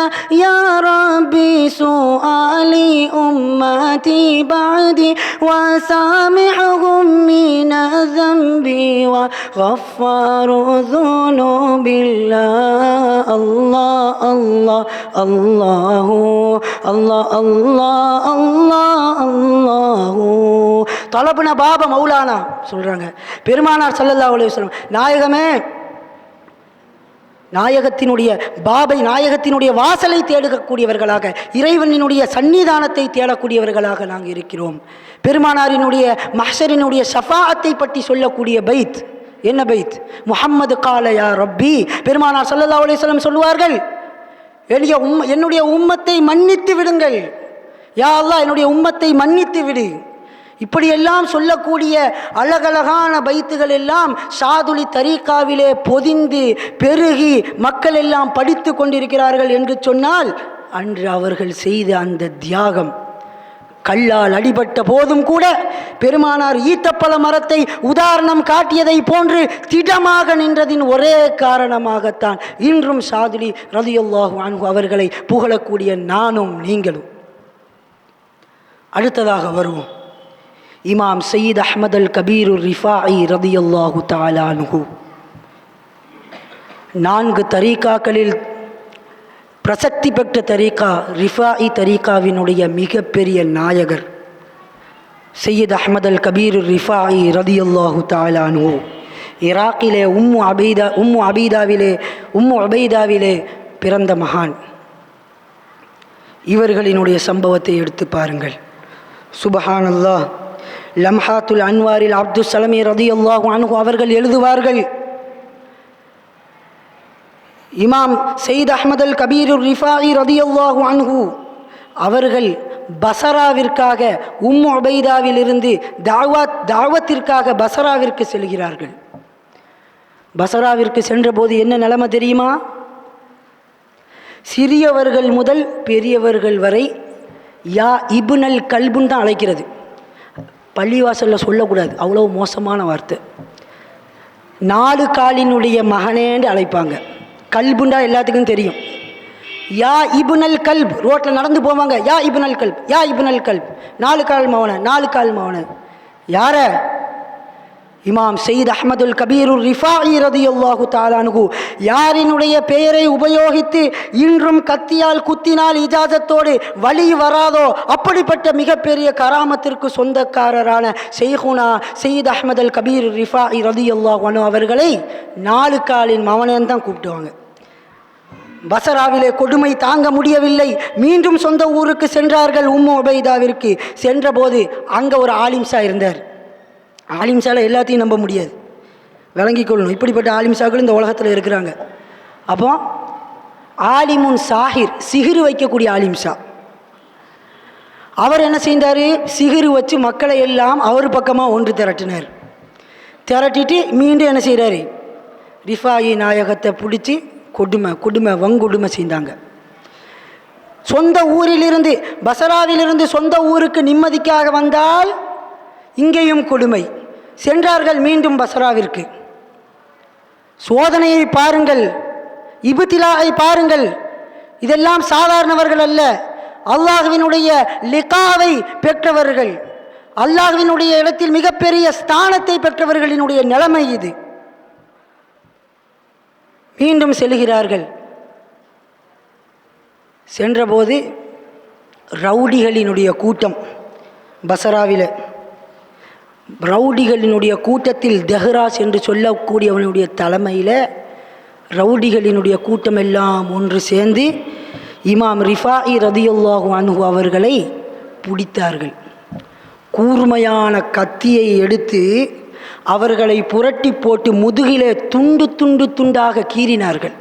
يا ربي سؤالي أمتي بعدي وسامحهم من ذنبي وغفار ذنوب الله الله الله الله الله الله الله الله طلبنا بابا مولانا சொல்றாங்க பெருமானார் ஸல்லல்லாஹு அலைஹி வஸல்லம் நாயகமே நாயகத்தினுடைய வாசலை தேடக்கூடியவர்களாக இறைவனினுடைய சன்னிதானத்தை தேடக்கூடியவர்களாக நாங்கள் இருக்கிறோம். பெருமானாரினுடைய மஹ்ஷரினுடைய ஷஃபாஅத்தை பற்றி சொல்லக்கூடிய பைத் என்ன பைத்? முஹம்மது கால யா ரப்பி, பெருமானார் ஸல்லல்லாஹு அலைஹி வஸல்லம் சொல்லுவார்கள், என்னுடைய உம்மத்தை மன்னித்து விடுங்கள், யா அல்லாஹ் என்னுடைய உம்மத்தை மன்னித்து விடு. இப்படியெல்லாம் சொல்லக்கூடிய அழகழகான பைத்துகள் எல்லாம் ஷாதுலி தரீக்காவிலே பொதிந்து பெருகி மக்கள் எல்லாம் படித்து கொண்டிருக்கிறார்கள் என்று சொன்னால், அன்று அவர்கள் செய்த அந்த தியாகம், கல்லால் அடிபட்ட போதும் கூட பெருமானார் ஈத்தப்பழ மரத்தை உதாரணம் காட்டியதை போன்று திடமாக நின்றதின் ஒரே காரணமாகத்தான் இன்றும் ஷாதுலி ரலியல்லாஹு அன்ஹு அவர்களை புகழக்கூடிய நானும் நீங்களும். அடுத்ததாக வருவோம். இமாம் சையீத் அஹ்மத் அல் கபீர் ரிஃபாஇ ரலியல்லாஹு தஆலா அன்ஹு 4 தரீகாக்களில் பிரசக்தி பெற்ற தரீகா ரிஃபாஇ தரீகாவினுடைய மிகப்பெரிய நாயகர் சையீத் அஹ்மத் அல் கபீர் ரிஃபாஇ ரலியல்லாஹு தஆலா அன்ஹு ஈராக்கிலே உம்மு அபைதாவிலே பிறந்த மகான். இவர்களினுடைய சம்பவத்தை எடுத்து பாருங்கள். சுபஹானல்லாஹ். லம்ஹாத்துல் அன்வாரில் அப்துல் சலமி ரலியல்லாஹு அன்ஹு அவர்கள் எழுதுவார்கள், இமாம் சையீத் அஹ்மத் அல் கபீர் ரிஃபாஇ ரலியல்லாஹு அன்ஹு அவர்கள் பசராவிற்காக உம்மு உபைதாவிலிருந்து தாவத்திற்காக பசராவிற்கு செல்கிறார்கள். பசராவிற்கு சென்றபோது என்ன நிலைமை தெரியுமா? சிறியவர்கள் முதல் பெரியவர்கள் வரை யா இப்னல் கல்புன்னு தான் அழைக்கிறது. பள்ளிவாசலில் சொல்லக்கூடாது, அவ்வளோ மோசமான வார்த்தை. 4 காலினுடைய மகனேன்னு அழைப்பாங்க. கல்புண்டா எல்லாத்துக்கும் தெரியும். யா இப்னல் கல்ப், ரோட்டில் நடந்து போவாங்க, யா இப்னல் கல்ப், யா இப்னல் கல்ப், 4 கால் மவன, 4 கால் மவன. யார? இமாம் சையீத் அஹ்மதுல் கபீர் ரிஃபாஇ ரலியல்லாஹு தஆலா அன்ஹு யாரினுடைய பெயரை உபயோகித்து இன்றும் கத்தியால் குத்தினால் இஜாசத்தோடு வழி வராதோ அப்படிப்பட்ட மிகப்பெரிய கராமத்திற்கு சொந்தக்காரரான ஷைഖுனா சையீத் அஹ்மத் அல் கபீர் ரிஃபாஇ ரலியல்லாஹு அன்ஹு அவர்களை 4 காலின் மவனேன்னு தான் கூப்பிடுவாங்க. பசராவிலே கொடுமை தாங்க முடியவில்லை, மீண்டும் சொந்த ஊருக்கு சென்றார்கள். உம்மு உபைதாவிற்கு சென்றபோது அங்கே ஒரு ஆலிம்ஷா இருந்தார். ஆலிம்ஷாவில் எல்லாத்தையும் நம்ப முடியாது, விளங்கிக் கொள்ளணும். இப்படிப்பட்ட ஆலிம்ஷாக்கள் இந்த உலகத்தில் இருக்கிறாங்க. அப்போ ஆலிமுன் சாஹிர், சிகிரு வைக்கக்கூடிய ஆலிம்ஷா, அவர் என்ன செய்தார்? சிகிரு வச்சு மக்களை எல்லாம் அவர் பக்கமாக ஒன்று திரட்டினார். திரட்டிட்டு மீண்டும் என்ன செய்கிறாரு? ரிஃபாயி நாயகத்தை பிடிச்சி கொடுமை வங்கொடுமை செய்தாங்க. சொந்த ஊரிலிருந்து, பசராவிலிருந்து சொந்த ஊருக்கு நிம்மதிக்காக வந்தால் இங்கேயும் கொடுமை. சென்றார்கள் மீண்டும் பசராவிற்கு. சோதனையை பாருங்கள், இப்திலாவை பாருங்கள். இதெல்லாம் சாதாரணவர்கள் அல்ல, அல்லாஹ்வினுடைய லிகாவை பெற்றவர்கள், அல்லாஹ்வினுடைய இடத்தில் மிகப்பெரிய ஸ்தானத்தை பெற்றவர்களினுடைய நிலைமை இது. மீண்டும் செல்கிறார்கள். சென்றபோது ரவுடிகளினுடைய கூட்டம், பசராவில் ரவுடிகளினுடைய கூட்டத்தில் தெஹ்ராஸ் என்று சொல்லக்கூடியவனுடைய தலைமையில் ரவுடிகளினுடைய கூட்டம் எல்லாம் ஒன்று சேர்ந்து இமாம் ரிஃபாஇ ரலியல்லாஹு அன்ஹு அவர்களை பிடித்தார்கள். கூர்மையான கத்தியை எடுத்து அவர்களை புரட்டி போட்டு முதுகிலே துண்டு துண்டு துண்டாக கீறினார்கள்.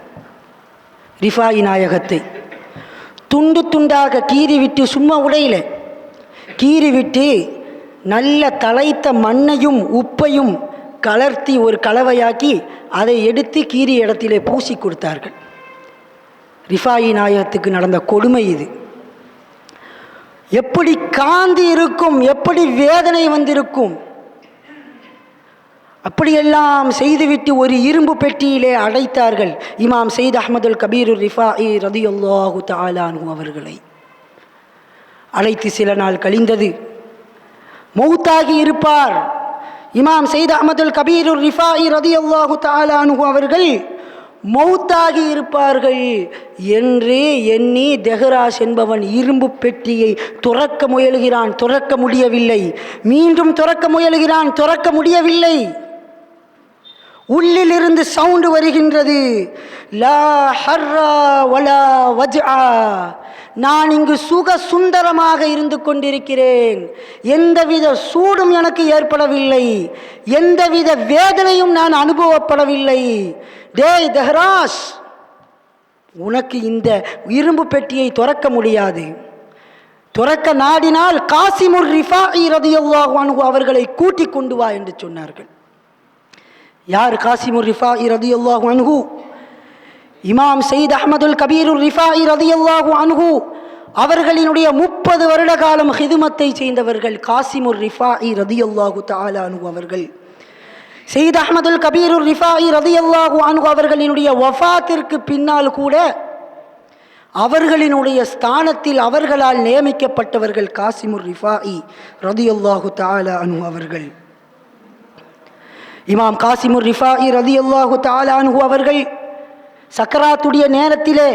ரிஃபாயி நாயகத்தை துண்டு துண்டாக கீறிவிட்டு, சும்மா உடையில கீறிவிட்டு நல்ல தழைத்த மண்ணையும் உப்பையும் கலர்த்தி ஒரு கலவையாக்கி அதை எடுத்து கீறிய இடத்திலே பூசி கொடுத்தார்கள். ரிஃபாயி நாயகத்துக்கு நடந்த கொடுமை இது. எப்படி காந்தி இருக்கும், எப்படி வேதனை வந்திருக்கும். அப்படியெல்லாம் செய்துவிட்டு ஒரு இரும்பு பெட்டியிலே அடைத்தார்கள் இமாம் சையத் அஹ்மதுல் கபீர் ரிஃபாயி ரதியல்லாஹு தஆலா அன்ஹு அவர்களை. அழைத்து சில நாள் கழிந்தது. மௌத்தாகி இருப்பார் இமாம் சையத் அஹ்மதுல் கபீர் ரிஃபாயி ரதியல்லாஹு தஆலா அன்ஹு அவர்கள் மௌத்தாகி இருப்பார்கள் என்று எண்ணி தெஹ்ராஸ் என்பவன் இரும்பு பெட்டியை துறக்க முயலுகிறான், துறக்க முடியவில்லை. மீண்டும் துறக்க முயலுகிறான், துறக்க முடியவில்லை. உள்ளிலிருந்து சவுண்டு வருகின்றது, லா ஹர்ரா வலா வஜ்ஆ. நான் இங்கு சுக சுந்தரமாக இருந்து கொண்டிருக்கிறேன், எந்தவித சூடும் எனக்கு ஏற்படவில்லை, எந்தவித வேதனையும் நான் அனுபவப்படவில்லை. டேய் தெஹ்ராஸ், உனக்கு இந்த இரும்பு பெட்டியை துறக்க முடியாது. துறக்க நாடினால் காசிமுர் ரிஃபாயி ரதியல்லாஹு அன்ஹு அவர்களை கூட்டிக் கொண்டு வா என்று சொன்னார்கள். யார் காசிமுர் ரிஃபாயி ரதியல்லாஹு அன்ஹு? இமாம் சையத் அஹ்மதுல் கபீர் ரிஃபாயி ரதியல்லாஹு அன்ஹு அவர்களினுடைய 30 வருட காலம் ஹிதுமத்தை செய்தவர்கள் காசிமுர் ரிஃபாயி ரதியல்லாஹு தஆலா அன்ஹு அவர்கள். சையத் அஹ்மதுல் கபீர் ரிஃபாயி ரதியல்லாஹு அன்ஹு அவர்களினுடைய வஃபாத்திற்கு பின்னால் கூட அவர்களினுடைய ஸ்தானத்தில் அவர்களால் நியமிக்கப்பட்டவர்கள் காசிமுர் ரிஃபாயி ரதியல்லாஹு தஆலா அன்ஹு அவர்கள். இமாம் காசிமுர் ரிஃபாயி ரதியல்லாஹு தஆலா அன்ஹு அவர்கள் சக்கராத்துடைய நேரத்திலே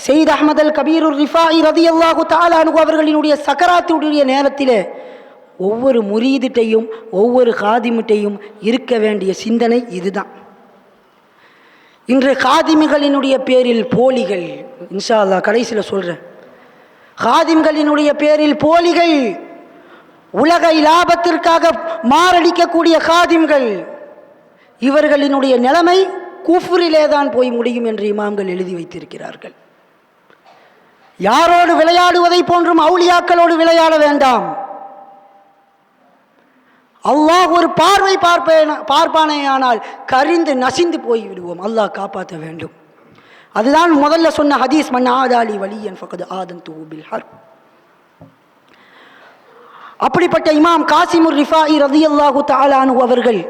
சையத் அஹ்மதுல் கபீர் ரிஃபாயி ரதியல்லாஹு தஆலா அன்ஹு அவர்களினுடைய சக்கராத்துடைய நேரத்திலே ஒவ்வொரு முரீதிட்டையும் ஒவ்வொரு காதிமிட்டையும் இருக்க வேண்டிய சிந்தனை இதுதான். இன்று காதிமிகளினுடைய பேரில் போலிகள், இன்ஷா அல்லாஹ் கடைசியில் சொல்கிறேன், காதிம்களினுடைய பேரில் போலிகள், உலக லாபத்திற்காக மாரடிக்கக்கூடிய காதிம்கள், இவர்களினுடைய நிலைமை குஃப்ரிலே தான் போய் முடியும் என்று இமாம்கள் எழுதி வைத்திருக்கிறார்கள். யாரோடு விளையாடுவதை போன்றும் அவுலியாக்களோடு விளையாட வேண்டாம். அல்லாஹ் ஒரு பார்வை பார்ப்பானேயானால் கரிந்து நசிந்து போய் விடுவோம். அல்லாஹ் காப்பாற்ற வேண்டும். அதுதான் முதல்ல சொன்ன ஹதீஸ், மன் ஆதாலி வலியன் ஃபகத் ஆதன்துஹு பில் ஹர்ப். அப்படிப்பட்ட இமாம் காசிமுர் ரிஃபாயி ரதியல்லாஹு தஆலா அன்ஹு அவர்கள்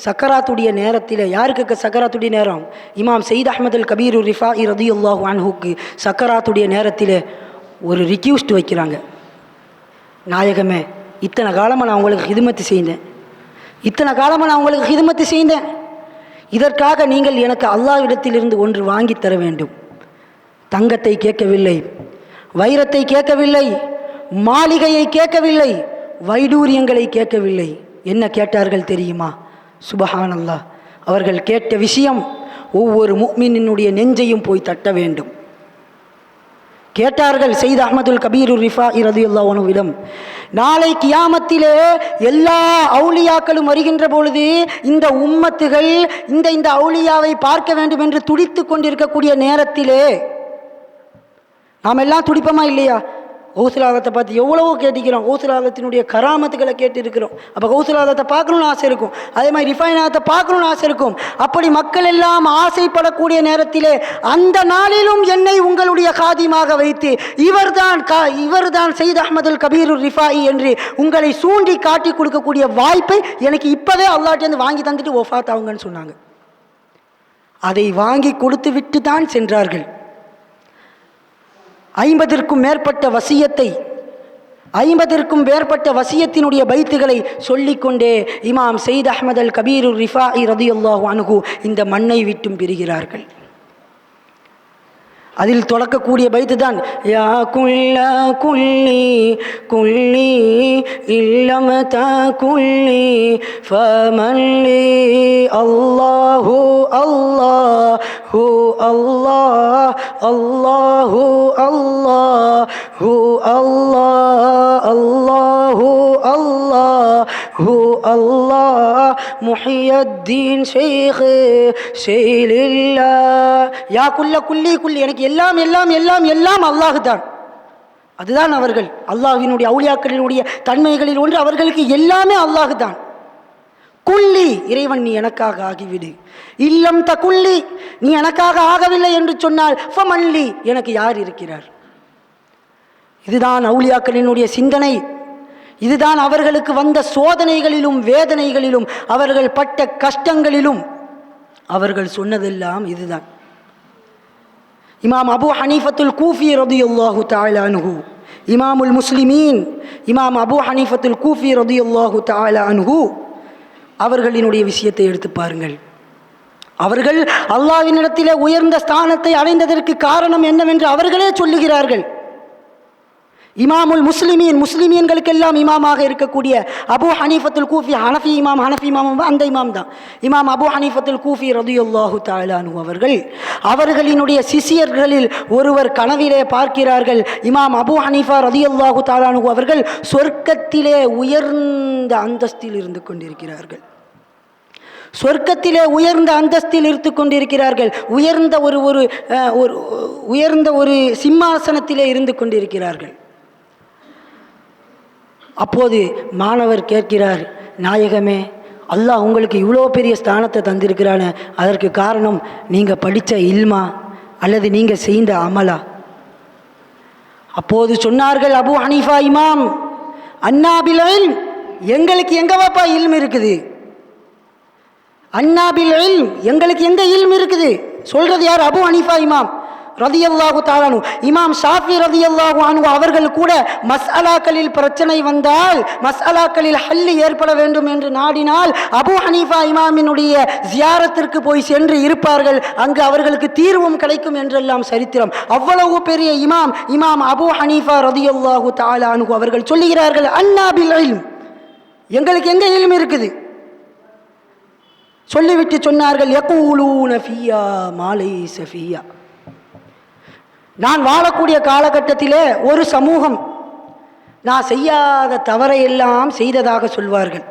சக்கராத்துடைய நேரத்தில், யாருக்கு சக்கராத்துடைய நேரம்? இமாம் சையத் அஹ்மதுல் கபீர் ரிஃபாயி ரதியல்லாஹு அன்ஹுக்கு சக்கராத்துடைய நேரத்தில் ஒரு ரிக்வெஸ்ட் வைக்கிறாங்க. நாயகமே, இத்தனை காலமாக நான் உங்களுக்கு ஹிதுமத்து செய்தேன், இத்தனை காலமாக நான் உங்களுக்கு ஹிதுமத்து செய்தேன், இதற்காக நீங்கள் எனக்கு அல்லாஹ்விடத்திலிருந்து ஒன்று வாங்கி தர வேண்டும். தங்கத்தை கேட்கவில்லை, வைரத்தை கேட்கவில்லை, மாளிகையை கேட்கவில்லை, வைடூரியங்களை கேட்கவில்லை. என்ன கேட்டார்கள் தெரியுமா? சுபஹானல்லாஹ், அவர்கள் கேட்ட விஷயம் ஒவ்வொரு முஃமினினுடைய நெஞ்சையும் போய் தட்ட வேண்டும். கேட்டார்கள் சையத் அஹ்மதுல் கபீர் ரிஃபாயி ரதியல்லாஹு அன்ஹுவிடம், நாளை கியாமத்திலே எல்லா அவுலியாக்களும் வருகின்ற பொழுது இந்த உம்மத்துகள் இந்த அவுலியாவை பார்க்க வேண்டும் என்று துடித்து கொண்டிருக்கக்கூடிய நேரத்திலே நாம் எல்லாம் துடிப்போமா இல்லையா? கௌசுலாதத்தை பார்த்து எவ்வளவோ கேட்டிக்கிறோம், கௌசுலாதத்தினுடைய கராமத்துக்களை கேட்டு இருக்கிறோம். அப்போ கௌசுலாதத்தை பார்க்கணுன்னு ஆசை இருக்கும், அதே மாதிரி ரிஃபைனாத்தை பார்க்கணுன்னு ஆசை இருக்கும். அப்படி மக்கள் எல்லாம் ஆசைப்படக்கூடிய நேரத்திலே அந்த நாளிலும் என்னை உங்களுடைய காதிமாக வைத்து இவர்தான் சையத் அஹ்மதுல் கபீர் ரிஃபாயி என்று உங்களை சூண்டி காட்டி கொடுக்கக்கூடிய வாய்ப்பை எனக்கு இப்போவே அல்லாஹ்ட்டேருந்து வாங்கி தந்துட்டு ஒஃபாத் ஆகுங்கன்னு சொன்னாங்க. அதை வாங்கி கொடுத்து விட்டு தான் சென்றார்கள். 50க்கும் மேற்பட்ட வசியத்தினுடைய பைத்துகளை சொல்லிக்கொண்டே இமாம் சையத் அஹ்மதுல் கபீர் ரிஃபாயி ரதியல்லாஹு அன்ஹு இந்த மண்ணை விட்டும் பிரிகிறார்கள். அதில் தொடக்கக்கூடிய பைத்து தான், யா குல்ல குல்லி குல்லி இல்லம் தகுல்லி ஃபமல்லி அல்லாஹு அல்லாஹு அல்லாஹ் அல்லாஹு அல்லாஹு அல்லாஹ் அல்லாஹு அல்லாஹு அல்லாஹ் முஹியத்தீன் ஷைഖ் ஷைலில்லாஹ். யா குல்ல குல்லி குல்லி, எனக்கு எல்லாம் எல்லாம் எல்லாம் எல்லாம் அல்லாஹ் தான். அதுதான் அவர்கள். அல்லாஹ்வினுடைய அவுலியாக்களினுடைய தன்மைகளில் ஒன்று அவர்களுக்கு எல்லாமே அல்லாஹ் தான். குல்லி, இறைவன் நீ எனக்காக ஆகிவிடு. இல்லம் தகுல்லி, நீ எனக்காக ஆகவில்லை என்று சொன்னால் ஃபமல்லி, எனக்கு யார் இருக்கிறார்? இதுதான் அவுலியாக்களினுடைய சிந்தனை. இதுதான் அவர்களுக்கு வந்த சோதனைகளிலும் வேதனைகளிலும் அவர்கள் பட்ட கஷ்டங்களிலும் அவர்கள் சொன்னதெல்லாம் இதுதான். இமாம் அபு ஹனீஃபத்துல் கூஃபி ரலியல்லாஹு தஆலா அன்ஹு, இமாமுல் முஸ்லிமீன் இமாம் அபு ஹனீஃபத்துல் கூஃபி ரலியல்லாஹு தஆலா அன்ஹு அவர்களினுடைய விஷயத்தை எடுத்து பாருங்கள். அவர்கள் அல்லாஹ்வினிடத்திலே உயர்ந்த ஸ்தானத்தை அடைந்ததற்கு காரணம் என்னவென்று அவர்களே சொல்லுகிறார்கள். இமாமுல் முஸ்லிமீன், முஸ்லிமீன்களுக்கெல்லாம் இமாமாக இருக்கக்கூடிய அபு ஹனீஃபத்துல் கூஃபி, ஹனஃபி இமாம் அந்த இமாம் தான். இமாம் அபு ஹனீஃபத்துல் கூஃபி ரலியல்லாஹு தஆலா அன்ஹு அவர்கள் அவர்களினுடைய சிஷியர்களில் ஒருவர் கனவிலே பார்க்கிறார்கள், இமாம் அபு ஹனீஃபா ரலியல்லாஹு தஆலா அன்ஹு அவர்கள் சொர்க்கத்திலே உயர்ந்த அந்தஸ்தில் இருந்து கொண்டிருக்கிறார்கள். சொர்க்கத்திலே உயர்ந்த அந்தஸ்தில் இருந்து கொண்டிருக்கிறார்கள். உயர்ந்த ஒரு சிம்மாசனத்திலே இருந்து கொண்டிருக்கிறார்கள். அப்போது மாணவர் கேட்கிறார், நாயகமே, அல்லாஹ் உங்களுக்கு இவ்வளோ பெரிய ஸ்தானத்தை தந்திருக்கிறான, அதற்கு காரணம் நீங்கள் படித்த இல்மா அல்லது நீங்கள் செய்த அமலா? அப்போது சொன்னார்கள் அபு ஹனீஃபா இமாம், அன்னாபில் இல்ம், எங்களுக்கு எங்கவாப்பா இல்ம் இருக்குது? அன்னாபில் இல்ம், எங்களுக்கு எங்க இல்ம் இருக்குது? சொல்றது யார்? அபு ஹனீஃபா இமாம் ரலியல்லாஹு தஆலா அன்ஹு. இமாம் ஷாஃபி ரலியல்லாஹு அன்ஹு அவர்கள் கூட மஸ்அலாக்களில் பிரச்சனை வந்தால், மஸ்அலாக்களில் ஹல் ஏற்பட வேண்டும் என்று நாடினால் அபு ஹனீஃபா இமாமினுடைய ஜியாரத்திற்கு போய் சென்று இருப்பார்கள். அங்கு அவர்களுக்கு தீர்வும் கிடைக்கும் என்றெல்லாம் சரித்திரம். அவ்வளவு பெரிய இமாம் அபு ஹனீஃபா ரலியல்லாஹு தஆலா அன்ஹு அவர்கள் சொல்லுகிறார்கள், அன்னாபில் இல்ம், எங்களுக்கு எங்க இல்ம் இருக்குது? சொல்லிவிட்டு சொன்னார்கள், யகூலூன ஃபியா மா லைஸ ஃபியா. நான் வாழக்கூடிய காலகட்டத்திலே ஒரு சமூகம் நான் செய்யாத தவறையெல்லாம் செய்ததாக சொல்வார்கள்.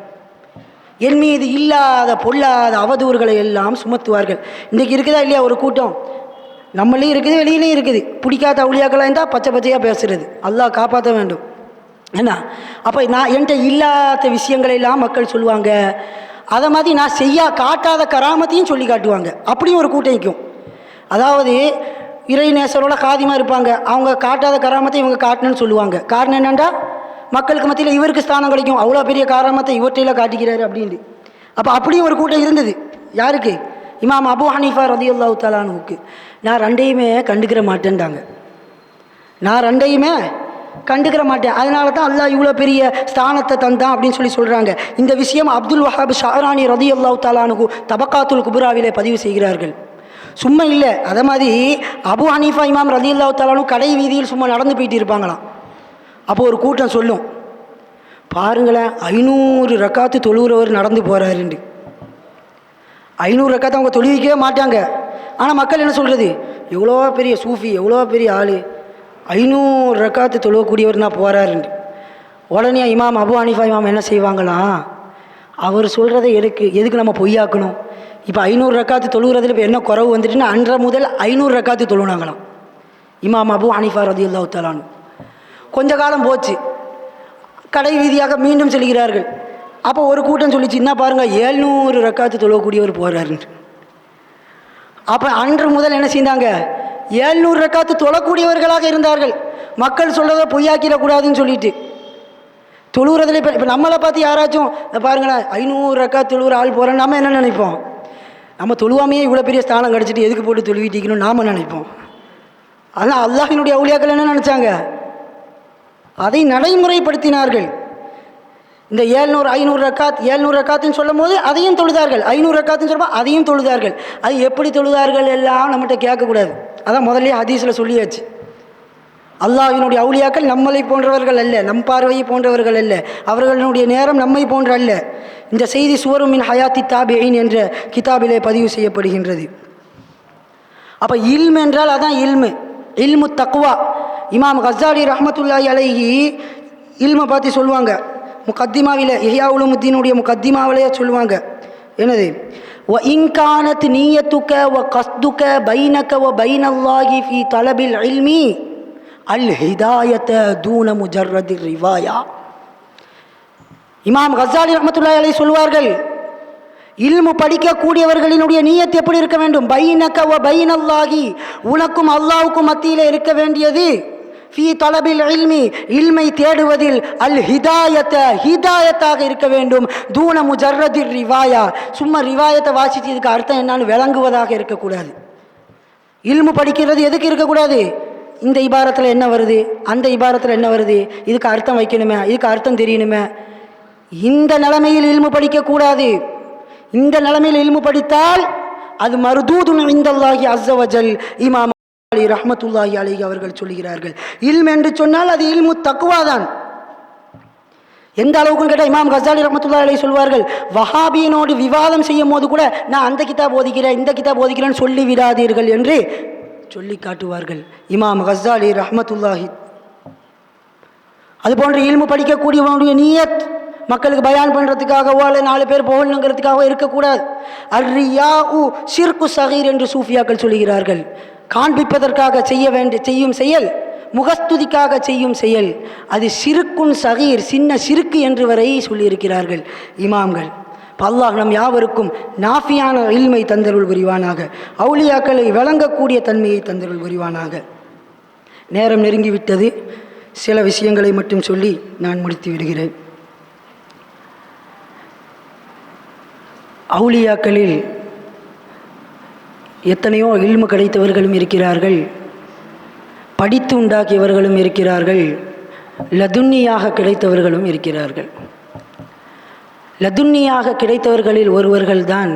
என் மீது இல்லாத பொல்லாத அவதூறுகளை எல்லாம் சுமத்துவார்கள். இன்றைக்கி இருக்குதா இல்லையா ஒரு கூட்டம்? நம்மளையும் இருக்குது, வெளியிலையும் இருக்குது. பிடிக்காத அவுலியாக்களாக இருந்தால் பச்சை பச்சையாக பேசுறது. அல்லாஹ் காப்பாற்ற வேண்டும். என்ன அப்போ நான் என்கிட்ட இல்லாத விஷயங்களெல்லாம் மக்கள் சொல்லுவாங்க. அதை மாதிரி நான் காட்டாத கராமத்தையும் சொல்லி காட்டுவாங்க. அப்படியும் ஒரு கூட்டம் நிற்கும். அதாவது இறை நேசரோட காதியமாக இருப்பாங்க. அவங்க காட்டாத கராமத்தை இவங்க காட்டணும்னு சொல்லுவாங்க. காரணம் என்னென்னா, மக்களுக்கு மத்தியில் இவருக்கு ஸ்தானம் கிடைக்கும், அவ்வளோ பெரிய கராமத்தை இவற்றையில் காட்டிக்கிறாரு அப்படின்ட்டு. அப்போ அப்படியும் ஒரு கூட்டம் இருந்தது. யாருக்கு? இமாம் அபு ஹனீஃபா ரலியல்லாஹு தஆலா அன்ஹுக்கு. நான் ரெண்டையுமே கண்டுக்கிற மாட்டேன்டாங்க. நான் ரெண்டையுமே கண்டுக்கிற மாட்டேன், அதனால தான் அல்லாஹ் இவ்வளோ பெரிய ஸ்தானத்தை தந்தான் அப்படின்னு சொல்கிறாங்க. இந்த விஷயம் அப்துல் வஹாப் ஷஅரானி ரலியல்லாஹு தஆலா அன்ஹு தபக்காத்துல் குப்ராவிலே பதிவு செய்கிறார்கள். சும்மா இல்லை, அதை மாதிரி அபு ஹனீஃபா இமாம் ரலியல்லாஹு தஆலா அன்ஹு கடை வீதியில் சும்மா நடந்து போயிட்டு இருப்பாங்களாம். அப்போ ஒரு கூட்டம் சொல்லும், பாருங்களேன் 500 ரக்காத்து தொழுகிறவர் நடந்து போகிறாருண்டு. 500 ரக்காத்து அவங்க தொழுவிக்கவே மாட்டாங்க. ஆனால் மக்கள் என்ன சொல்கிறது, எவ்வளோ பெரிய சூஃபி, எவ்வளோ பெரிய ஆள், 500 ரக்காத்து தொழுவக்கூடியவர் நான் போகிறாருண்டு. உடனே இமாம் அபு ஹனீஃபா இமாம் என்ன செய்வாங்களாம், அவர் சொல்கிறத எதுக்கு நம்ம பொய்யாக்கணும்? இப்போ 500 ரக்காத்து தொழுகிறதுல இப்போ என்ன குறவு வந்துட்டுன்னா, அன்றை முதல் 500 ரக்காத்து தொழுனாங்களாம் இமாம் அபு ஹனீஃபா ரலியல்லாஹு தஆலா அன்ஹு. கொஞ்ச காலம் போச்சு, கடை வீதியாக மீண்டும் செல்கிறார்கள். அப்போ ஒரு கூட்டம் சொல்லிச்சு, என்ன பாருங்கள் 700 ரக்காத்து தொழக்கூடியவர் போகிறாருன்னு. அப்போ அன்று முதல் என்ன செய்தாங்க, 700 ரக்காத்து தொழக்கூடியவர்களாக இருந்தார்கள். மக்கள் சொல்கிறத பொய்யாக்கிடக்கூடாதுன்னு சொல்லிட்டு தொழுகிறதுல இப்போ நம்மளை பார்த்து யாராச்சும் பாருங்களேன் 500 ரக்காத்து தொழுகிற ஆள் போகிறேன்னு நம்ம என்ன நினைப்போம்? நம்ம தொழுவாமையே இவ்வளோ பெரிய ஸ்தானம் கிடச்சிட்டு எதுக்கு போட்டு தொழுவிட்டிக்கணும் நாம் நினைப்போம். ஆனால் அல்லாஹ்வினுடைய அவுலியாக்கள் என்ன நினச்சாங்க, அதை நடைமுறைப்படுத்தினார்கள். இந்த 500 ரக்காத்துன்னு சொல்லும் போது அதையும் தொழுதார்கள், 500 ரக்காத்துன்னு சொல்லும்போது அதையும் தொழுதார்கள். அது எப்படி தொழுதார்கள் எல்லாம் நம்மகிட்ட கேட்கக்கூடாது. அதான் முதல்ல ஹதீஸில் சொல்லியாச்சு. அல்லாஹ்வினுடைய அவுலியாக்கள் நம்மளை போன்றவர்கள் அல்ல, நம் பார்வையை போன்றவர்கள் அல்ல, அவர்களுடைய நேரம் நம்மை போன்ற அல்ல. இந்த செய்தி சுவரும் மின் ஹயாத்தி தாபியின் என்ற கிதாபிலே பதிவு செய்யப்படுகின்றது. அப்போ இல்ம் என்றால் அதான் இல்மு தக்வா. இமாம் கஸ்ஸாலி ரஹ்மத்துல்லாஹி அலைஹி இல்மை பார்த்து சொல்லுவாங்க. முகத்திமாவில் இஹ்யா உலூமுத்தீனுடைய முகத்திமாவிலே சொல்லுவாங்க, என்னது, வ இன்கானத் நீயத்துக வ கஸ்துக பைனக வ பைனல்லாஹி ஃபீ தலபில் இல்மி அல் ஹிதாயத தூன முஜர்ரதி ரிவாயா. இமாம் கஸாலி ரஹ்மத்துல்லாஹி அலைஹி சொல்வார்கள், இல்மு படிக்கக்கூடியவர்களினுடைய நியத் எப்படி இருக்க வேண்டும்? பைனக வ பைனல்லாஹி, உனக்கும் அல்லாஹ்வுக்கும் மத்தியிலே இருக்க வேண்டியது ஃபீ தலபில் இல்மி, இல்மை தேடுவதில் அல் ஹிதாயத்த, ஹிதாயத்தாக இருக்க வேண்டும். தூன முஜர்ரதி ரிவாயா, சும்மா ரிவாயத்தை வாசித்து இதுக்கு அர்த்தம் என்னன்னு விளங்குவதாக இருக்கக்கூடாது. இல்மு படிக்கிறது எதுக்கு இருக்கக்கூடாது? இந்த இபாரத்தில் என்ன வருது, அந்த இபாரத்தில் என்ன வருது, இதுக்கு அர்த்தம் வைக்கணுமே, இதுக்கு அர்த்தம் தெரியணுமே. இந்த நிலைமையில் இல்மு படிக்கக்கூடாது. இந்த நிலைமையில் இல்மு படித்தால் அது மர்தூதுன் இன்தல்லாஹி அஸ்ஸ வஜல். இமாம் அலி ரஹ்மத்துல்லாஹி அலைஹி அவர்கள் சொல்கிறார்கள், இல்ம் என்று சொன்னால் அது இல்மு தக்வா தான். எந்த அளவுக்குன்னு கேட்டால் இமாம் கஸாலி ரஹ்மத்துல்லாஹி அலைஹி சொல்வார்கள், வஹாபியினோடு விவாதம் செய்யும் போது கூட நான் அந்த கிதாப் ஓதிக்கிறேன், இந்த கிதாப் ஓதிக்கிறேன்னு சொல்லி விடாதீர்கள் என்று சொல்லி காட்டுவார்கள் இமாம் கஸாலி ரஹ்மத்துல்லாஹி. அதுபோன்று இல்மு படிக்கக்கூடியவனுடைய நியத் மக்களுக்கு பயான் பண்ணுறதுக்காகவோ அல்ல 4 பேர் போகணுங்கிறதுக்காகவோ இருக்கக்கூடாது. அர்ரியாஉ ஷிர்கு சகீர் என்று சூஃபியாக்கள் சொல்கிறார்கள். காண்பிப்பதற்காக செய்யும் செயல், முகஸ்துதிக்காக செய்யும் செயல், அது ஷிர்குன் சகீர், சின்ன ஷிர்கு என்று வரை சொல்லியிருக்கிறார்கள் இமாம்கள். அல்லாஹ் நம் யாவருக்கும் நாஃபியான இல்மை தந்தருள் புரிவானாக, அவுலியாக்களை வழங்கக்கூடிய தன்மையை தந்தருள் புரிவானாக. நேரம் நெருங்கிவிட்டது. சில விஷயங்களை மட்டும் சொல்லி நான் முடித்து விடுகிறேன். அவுலியாக்களில் எத்தனையோ இல்மு கிடைத்தவர்களும் இருக்கிறார்கள், படித்து உண்டாக்கியவர்களும் இருக்கிறார்கள், லதுன்னியாக கிடைத்தவர்களும் இருக்கிறார்கள். லதுன்னியாக கிடைத்தவர்களில் ஒருவர்கள்தான்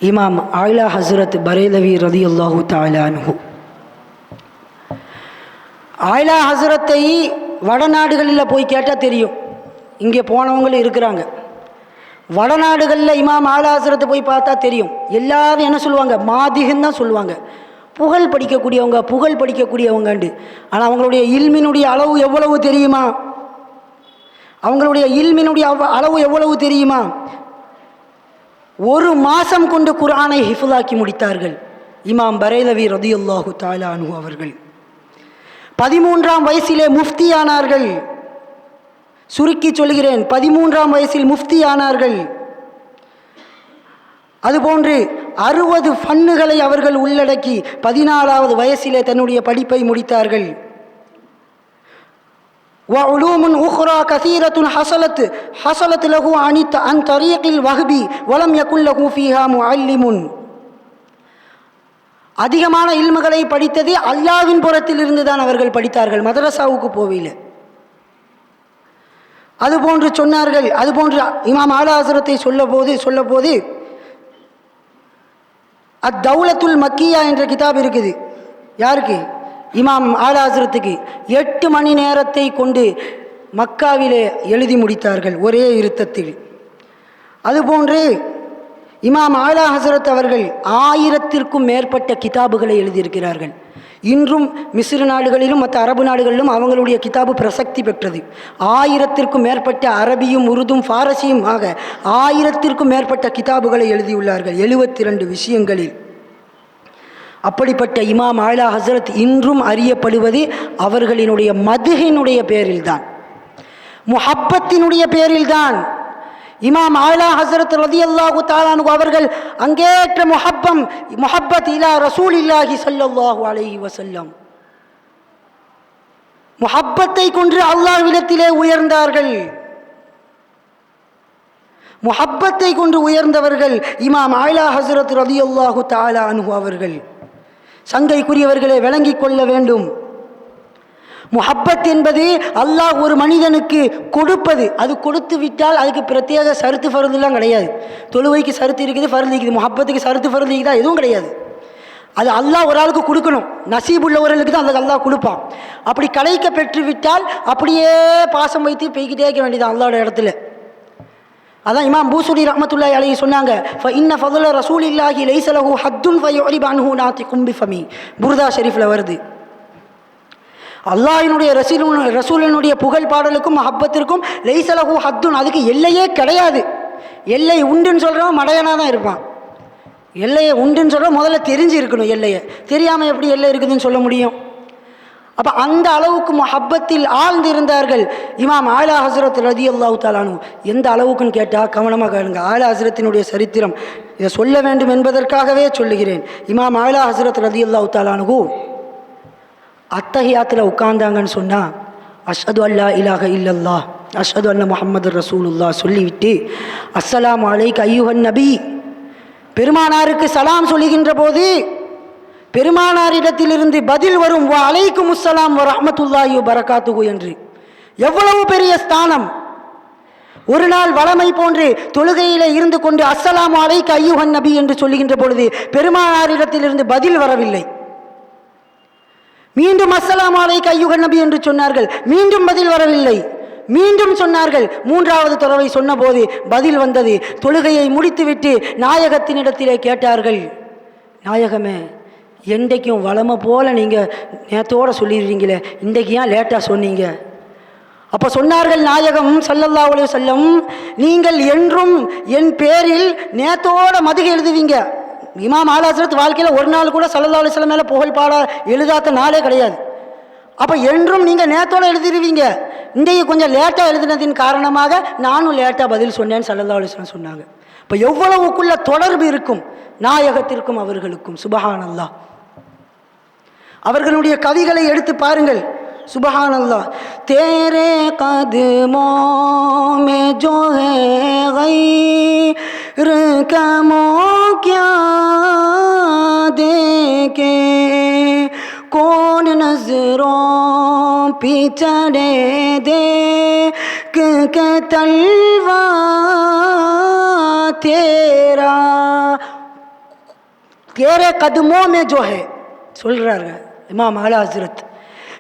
இமாம் ஆயிலா ஹஸ்ரத் பரேலவி ரலியல்லாஹு தஆலா அன்ஹு. ஆயிலா ஹஸ்ரத்தை வடநாடுகளில் போய் கேட்டால் தெரியும், இங்கே போனவங்களும் இருக்கிறாங்க. வடநாடுகளில் இமாம் ஆயிலா ஹஸ்ரத்தை போய் பார்த்தா தெரியும். எல்லாரும் என்ன சொல்லுவாங்க? மாதிகன்னு தான் சொல்லுவாங்க. புகழ் படிக்கக்கூடியவங்கண்டு. ஆனால் அவங்களுடைய இல்மினுடைய அளவு எவ்வளவு தெரியுமா? அவங்களுடைய இல்மினுடைய அளவு எவ்வளவு தெரியுமா? 1 மாதம் கொண்டு குர்ஆனை ஹிஃப்லாக்கி முடித்தார்கள் இமாம் பரேலவி ரலியல்லாஹு தஆலா அன்ஹு அவர்கள். 13ஆம் வயசிலே முஃப்தி ஆனார்கள். சுருக்கி சொல்கிறேன், 13ஆம் வயசில் முஃப்தி ஆனார்கள். அதுபோன்று 60 ஃபன்னுகளை அவர்கள் உள்ளடக்கி 14வது வயசிலே தன்னுடைய படிப்பை முடித்தார்கள். وعلوم أخرى كثيرة حصلت له عن طريق الوهب ولم يكن له فيها معلم. அதிகமான இல்முகளை படித்தது அல்லாஹ்வின் புறத்தில் இருந்து தான் அவர்கள் படித்தார்கள், மதரசாவுக்கு போவில்லை. அதுபோன்று சொன்னார்கள். அதுபோன்று இமாம் ஆலா ஹஸ்ரத்தை சொல்லபோது அத்தௌலத்துல் மக்கியா என்ற கிதாப் இருக்குது. யாருக்கு? இமாம் ஆலா ஹஸ்ரத்துக்கு. 8 மணி நேரத்தை கொண்டு மக்காவிலே எழுதி முடித்தார்கள் ஒரே இருத்தத்தில். அதுபோன்று இமாம் ஆலா ஹஸ்ரத் அவர்கள் 1000த்திற்கும் மேற்பட்ட கிதாபுகளை எழுதியிருக்கிறார்கள். இன்றும் மிஸ்ர் நாடுகளிலும் மற்ற அரபு நாடுகளிலும் அவங்களுடைய கிதாபு பிரசக்தி பெற்றது. 1000த்திற்கும் மேற்பட்ட அரபியும் உருதும் ஃபாரசியும் ஆக 1000த்திற்கும் மேற்பட்ட கிதாபுகளை எழுதியுள்ளார்கள் 72 விஷயங்களில். அப்படிப்பட்ட இமாம் ஆலா ஹஸ்ரத் இன்றும் அறியப்படுவது அவர்களினுடைய மதுஹினுடைய பேரில்தான், முஹப்பத்தினுடைய பேரில்தான். இமாம் ஆலா ஹஸ்ரத் ரலியல்லாஹு தஆலா அன்ஹு அவர்கள் அங்கேற்ற முஹப்பத் இலா ரசூலில்லாஹி ஸல்லல்லாஹு அலைஹி வஸல்லம், முஹப்பத்தை கொண்டு அல்லாஹ்விடத்திலே உயர்ந்தார்கள். முஹப்பத்தை கொண்டு உயர்ந்தவர்கள் இமாம் ஆலா ஹஸ்ரத் ரலியல்லாஹு தஆலா அன்ஹு அவர்கள். சங்கைக்குரியவர்களை விளங்கிக் கொள்ள வேண்டும். முஹப்பத் என்பது அல்லாஹ் ஒரு மனிதனுக்கு கொடுப்பது. அது கொடுத்து விட்டால் அதுக்கு பிரத்யேக சருத்து ஃபர்துலாம் கிடையாது. தொழுவைக்கு சருத்து இருக்குது, ஃபர்து இருக்குது. முஹப்பத்துக்கு சருத்து ஃபர்து இருக்குதா? எதுவும் கிடையாது. அது அல்லாஹ் ஒரு ஆளுக்கு கொடுக்கணும். நசீபுள்ளவர்களுக்கு தான் அந்த அல்லாஹ் கொடுப்பான். அப்படி கலைக்க பெற்று விட்டால் அப்படியே பாசம் வைத்து பெய்கிட்டே இருக்க வேண்டியது அல்லாஹ்வோட இடத்துல. அதான் இமாம் பூசூரி ரஹ்மத்துல்லாஹி அலைஹி சொன்னாங்க, இன்ன ஃபضل ரசூலில்லாஹி லைஸ லஹு ஹத்துன் ஃபயுரிபு அன்ஹு நாதிகும் பிஃபமி. புர்தா ஷரீஃபில் வருது. அல்லாஹ்வினுடைய ரசூலினுடைய புகழ் பாடலுக்கும் மஹப்பத்திற்கும் லைஸ லஹு ஹத்துன், அதுக்கு எல்லையே கிடையாது. எல்லை உண்டுன்னு சொல்கிறவன் மடையனாக தான் இருப்பான். எல்லையை உண்டுன்னு சொல்கிற முதல்ல தெரிஞ்சு இருக்கணும். எல்லையை தெரியாமல் எப்படி எல்லை இருக்குதுன்னு சொல்ல முடியும்? அப்போ அந்த அளவுக்கு முஹப்பத்தில் ஆழ்ந்திருந்தார்கள் இமாம் ஆலா ஹஸ்ரத் ரலியல்லாஹு தஆலா அன்ஹு. எந்த அளவுக்குன்னு கேட்டால் கவனமாக கேளுங்க. ஆலா ஹஸ்ரத்தினுடைய சரித்திரம் இதை சொல்ல வேண்டும் என்பதற்காகவே சொல்லுகிறேன். இமாம் ஆலா ஹஸ்ரத் ரலியல்லாஹு தஆலா அன்ஹு அத்தஹியாத்தில் உட்கார்ந்தாங்கன்னு சொன்னால் அஷ்ஹது அல்லா இலாஹ இல்லல்லாஹ் அஷ்ஹது அன்ன முஹம்மது ரசூலுல்லாஹ் சொல்லிவிட்டு அஸ்ஸலாமு அலைக்க அய்யுஹன் நபி, பெருமானாருக்கு சலாம் சொல்லுகின்ற போது பெருமானாரிடத்திலிருந்து பதில் வரும் வ அலைக்கும் அஸ்ஸலாம் வ ரஹ்மத்துல்லாஹி வ பரகாத்துஹு என்று. எவ்வளவு பெரிய ஸ்தானம்! ஒரு நாள் வளமை போன்று தொழுகையிலே இருந்து கொண்டு அஸ்ஸலாமு அலைக்க அய்யுஹன் நபி என்று சொல்லுகின்ற பொழுது பெருமானாரிடத்திலிருந்து பதில் வரவில்லை. மீண்டும் அஸ்ஸலாமு அலைக்க அய்யுஹன் நபி என்று சொன்னார்கள், மீண்டும் பதில் வரவில்லை. மீண்டும் சொன்னார்கள். மூன்றாவது தடவை சொன்னபோது பதில் வந்தது. தொழுகையை முடித்துவிட்டு நாயகத்தினிடத்திலே கேட்டார்கள், நாயகமே, என்றைக்கும் வளமை போல நீங்கள் நேத்தோடு சொல்லிடுறீங்களே, இன்றைக்கு ஏன் லேட்டாக சொன்னீங்க? அப்போ சொன்னார்கள் நாயகம் ஸல்லல்லாஹு அலைஹி வஸல்லம், நீங்கள் என்றும் என் பேரில் நேத்தோட மதுகை எழுதுவீங்க. இமாம் ஆலா ஹஸ்ரத் வாழ்க்கையில் ஒரு நாள் கூட ஸல்லல்லாஹு அலைஹி வஸல்லம் மேலே புகழ் பாட எழுதாத நாளே கிடையாது. அப்போ என்றும் நீங்கள் நேத்தோடு எழுதிடுவீங்க, இன்றைக்கு கொஞ்சம் லேட்டாக எழுதினதின் காரணமாக நானும் லேட்டாக பதில் சொன்னேன்னு ஸல்லல்லாஹு அலைஹி வஸல்லம் சொன்னாங்க. இப்போ எவ்வளவுக்குள்ள தொடர்பு இருக்கும் நாயகத்திற்கும் அவர்களுக்கும். சுபஹானல்லாஹ். அவர்களுடைய கவிகளை எடுத்து பாருங்கள். சுபஹானல்லாஹ். தேரே கதமோ மே ஜோ ஹே கைர் கமோ க்யா தேகே कौन नजरों पे चढ़े देख के तलवा तेरा तेरे कदमों में जो है சொல்றாங்க இமாம் ஆலா ஹஸ்ரத்.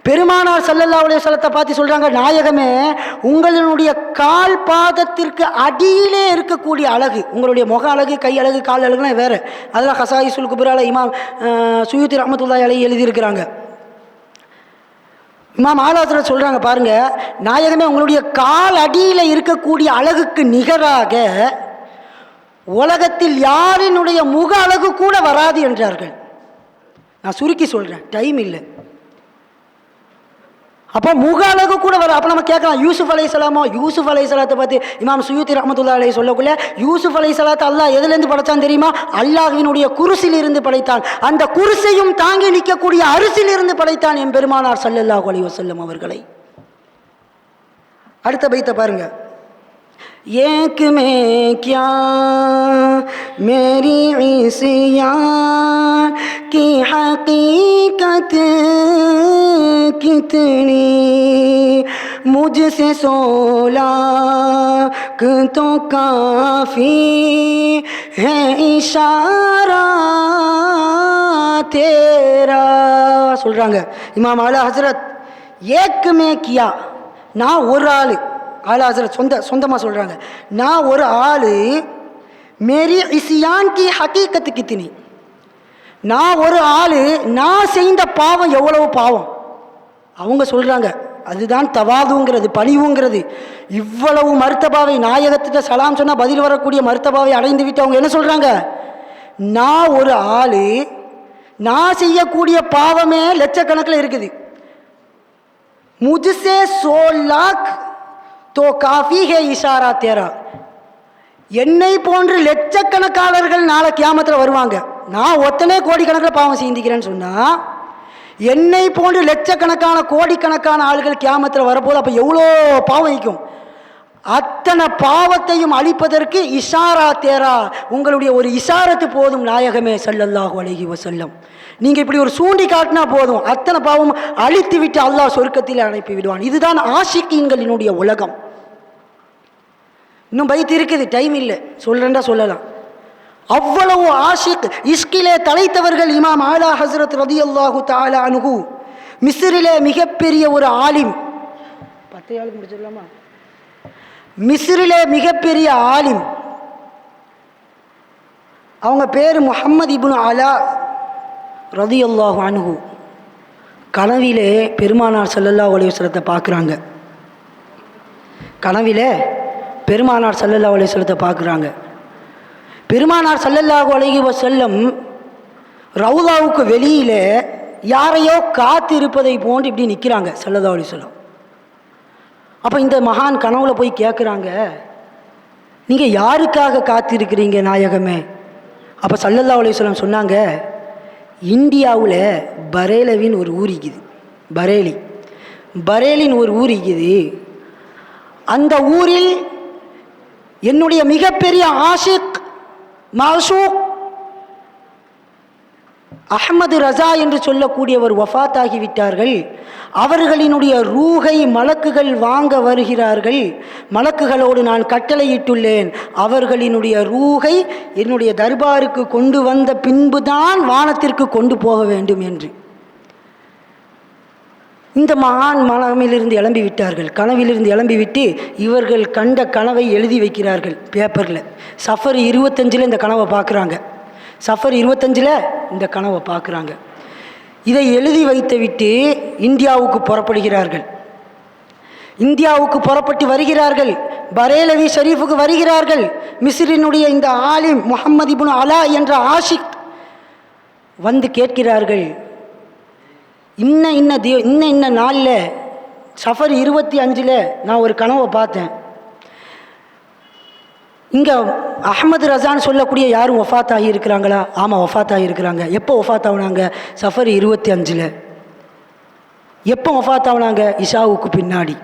பெருமானார் ஸல்லல்லாஹு அலைஹி வஸல்லத்தை பார்த்து சொல்றாங்க, நாயகமே, உங்களுடைய கால் பாதத்திற்கு அடியிலே இருக்கக்கூடிய அழகு, உங்களுடைய முக அழகு, கை அழகு, கால் அழகுலாம் வேறு. அதெல்லாம் ஹசாயிசுல் குப்ரால இமாம் சுயூத்தி ரஹ்மத்துல்லாஹி அலைஹி எழுதியிருக்கிறாங்க. இமாம் ஆலா ஹஸ்ரத் சொல்கிறாங்க, பாருங்க நாயகமே, உங்களுடைய கால் அடியில் இருக்கக்கூடிய அழகுக்கு நிகராக உலகத்தில் யாரினுடைய முக அழகு கூட வராது என்றார்கள். நான் சுருக்கி சொல்கிறேன், டைம் இல்லை. அப்போ முக அழகு கூட வர. அப்போ நம்ம கேட்கலாம், யூசுஃப் அலைஹிஸ்ஸலாமோ? யூசுஃப் அலைஹிஸ்ஸலாத்தை பார்த்து இமாம் சுயூத்தி ரஹ்மத்துல்லாஹி அலைஹி சொல்லக்குள்ள, யூசுஃப் அலைஹிஸ்ஸலாத்தை அல்லாஹ் எதுலேருந்து படைத்தான் தெரியுமா? அல்லாஹ்வினுடைய குருசில் இருந்து படைத்தான். அந்த குருசையும் தாங்கி நிற்கக்கூடிய அரிசியில் இருந்து படைத்தான் என் பெருமானார் ஸல்லல்லாஹு அலைஹி வஸல்லம் அவர்களை. அடுத்த பைத்தை பாருங்க. एक में क्या मेरी इस्यान की हकीकत कितनी, मुझसे 16 तो काफ़ी है इशारा तेरा சொல்கிறாங்க இமாம் ஆலா ஹஸ்ரத். ஏக் மே கியா, நான் ஒரு ஆள். ஆலா ஹஸ்ரத் சொந்தமாக சொல்கிறாங்க, நான் ஒரு ஆள். மேரி இஸ்யான் கி ஹகீகத் கித்னி, நான் ஒரு ஆள், நான் செய்த பாவம் எவ்வளவு பாவம். அவங்க சொல்கிறாங்க, அதுதான் தவாதுங்கிறது, பணிவுங்கிறது. இவ்வளவு மர்த்தபாவை, நாயகத்திட்ட சலாம் சொன்னால் பதில் வரக்கூடிய மர்த்தபாவை அடைந்து விட்டு அவங்க என்ன சொல்கிறாங்க, நான் ஒரு ஆள், நான் செய்யக்கூடிய பாவமே லட்சக்கணக்கில் இருக்குது. முஜ்சே 16 लाख तो काफ़ी है इशारा तेरा, என்னை போன்று லட்சக்கணக்காளர்கள் நாளை கியாமத்தில் வருவாங்க. நான் ஒத்தனை கோடிக்கணக்கில் பாவம் செய்திக்கிறேன்னு சொன்னால், என்னை போன்று லட்சக்கணக்கான கோடிக்கணக்கான ஆள்கள் கியாமத்தில் வரப்போது. அப்போ எவ்வளோ பாவம் வைக்கும். அத்தனை பாவத்தையும் அழிப்பதற்கு இஷாரா தேரா, உங்களுடைய ஒரு இஷாரத்து போதும் நாயகமே ஸல்லல்லாஹு அலைஹி வஸல்லம். நீங்கள் இப்படி ஒரு சூண்டி காட்டினா போதும், அத்தனை பாவம் அழித்து விட்டு அல்லாஹ் சொர்க்கத்தில் அனுப்பி விடுவான். இதுதான் ஆஷிக்கீன்களினுடைய உலகம். இன்னும் பைத்து இருக்குது, டைம் இல்லை, சொல்கிறேன்டா சொல்லலாம். அவ்வளவு ஆஷிக், இஸ்கிலே தலைத்தவர்கள் இமாம் ஆலா ஹஸ்ரத் ரலியல்லாஹு தஆலா அன்ஹு. மிஸ்ரிலே மிகப்பெரிய ஒரு ஆலிம். 10 ஆளுக்கு முடிச்சிடலாமா? மிஸ்ரிலே மிகப்பெரிய ஆலிம், அவங்க பேர் முஹம்மது இப்னு அலா ரலியல்லாஹு அன்ஹு. கனவிலே பெருமானார் ஸல்லல்லாஹு அலைஹி வஸல்லத்தை பார்க்குறாங்க. கனவிலே பெருமானார் ஸல்லல்லாஹு அலைஹி வஸல்லத்தை பார்க்குறாங்க. பெருமானார் ஸல்லல்லாஹு அலைஹி வஸல்லம் ரவுதாவுக்கு வெளியில் யாரையோ காத்து இருப்பதை போன்று இப்படி நிற்கிறாங்க ஸல்லல்லாஹு அலைஹி வஸல்லம். அப்போ இந்த மகான் கனவுல போய் கேட்குறாங்க, நீங்கள் யாருக்காக காத்திருக்கிறீங்க நாயகமே? அப்போ ஸல்லல்லாஹு அலைஹி வஸல்லம் சொன்னாங்க, இந்தியாவில் பரேலவின் ஒரு ஊர் இருக்குது, பரேலின் ஒரு ஊர் இருக்குது. அந்த ஊரில் என்னுடைய மிகப்பெரிய ஆஷிக் மாஷூக் அஹ்மது ரஸா என்று சொல்லக்கூடியவர் வஃபாத்தாகிவிட்டார்கள். அவர்களினுடைய ரூஹை மலக்குகள் வாங்க வருகிறார்கள். மலக்குகளோடு நான் கட்டளையிட்டுள்ளேன், அவர்களினுடைய ரூஹை என்னுடைய தர்பாருக்கு கொண்டு வந்த பின்புதான் வானத்திற்கு கொண்டு போக வேண்டும் என்று. இந்த மகான் மனமிலிருந்து எழும்பி விட்டார்கள். கனவிலிருந்து எழும்பிவிட்டு இவர்கள் கண்ட கனவை எழுதி வைக்கிறார்கள் பேப்பரில். சஃபர் 25 இந்த கனவை பார்க்குறாங்க. சஃபர் 25 இந்த கனவை பார்க்குறாங்க. இதை எழுதி வைத்து விட்டு இந்தியாவுக்கு புறப்படுகிறார்கள். இந்தியாவுக்கு புறப்பட்டு வருகிறார்கள். பரேலவி ஷரீஃபுக்கு வருகிறார்கள். மிஸ்ரினுடைய இந்த ஆலிம் முஹம்மது இப்னு அலா என்ற ஆஷிக் வந்து கேட்கிறார்கள், இன்ன நாளில் சஃபர் 25 நான் ஒரு கனவை பார்த்தேன். இங்கே அஹ்மது ரஸான்னு சொல்லக்கூடிய யாரும் வஃபாத் ஆகி இருக்கிறாங்களா? ஆமாம், வஃபாத் ஆகி இருக்கிறாங்க. எப்போ வஃபாத் ஆகுனாங்க? சஃபர் 25. எப்போ வஃபாத் ஆகுனாங்க? இஷாவுக்கு பின்னாடி.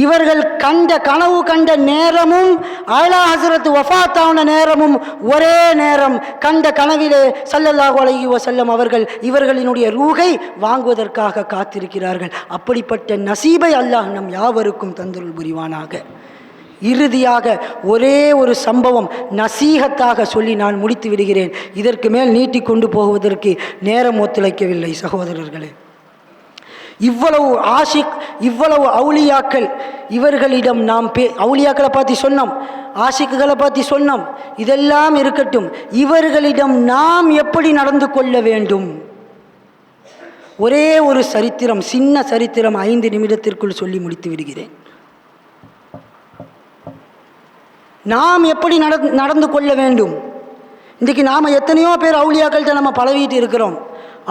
இவர்கள் கனவு கண்ட நேரமும் ஆலா ஹஸரத் வஃபாத் ஆன நேரமும் ஒரே நேரம். கண்ட கனவிலே ஸல்லல்லாஹு அலைஹி வஸல்லம் அவர்கள் இவர்களினுடைய ரூஹை வாங்குவதற்காக காத்திருக்கிறார்கள். அப்படிப்பட்ட நசீபை அல்லாஹ் நம் யாவருக்கும் தந்தருள் புரிவானாக. இறுதியாக ஒரே ஒரு சம்பவம் நசீகத்தாக சொல்லி நான் முடித்து விடுகிறேன். இதற்கு மேல் நீட்டி கொண்டு போவதற்கு நேரம் ஒத்துழைக்கவில்லை சகோதரர்களே. இவ்வளவு ஆஷிக், இவ்வளவு அவுலியாக்கள், இவர்களிடம் நாம் அவுலியாக்களை பற்றி சொன்னோம், ஆஷிக்குகளை பற்றி சொன்னோம். இதெல்லாம் இருக்கட்டும், இவர்களிடம் நாம் எப்படி நடந்து கொள்ள வேண்டும்? ஒரே ஒரு சரித்திரம், சின்ன சரித்திரம் 5 நிமிடத்திற்குள் சொல்லி முடித்து விடுகிறேன். நாம் எப்படி நடந்து கொள்ள வேண்டும்? இன்றைக்கு நாம் எத்தனையோ பேர் அவுலியாக்கள்கிட்ட நம்ம பழகிட்டு இருக்கிறோம்.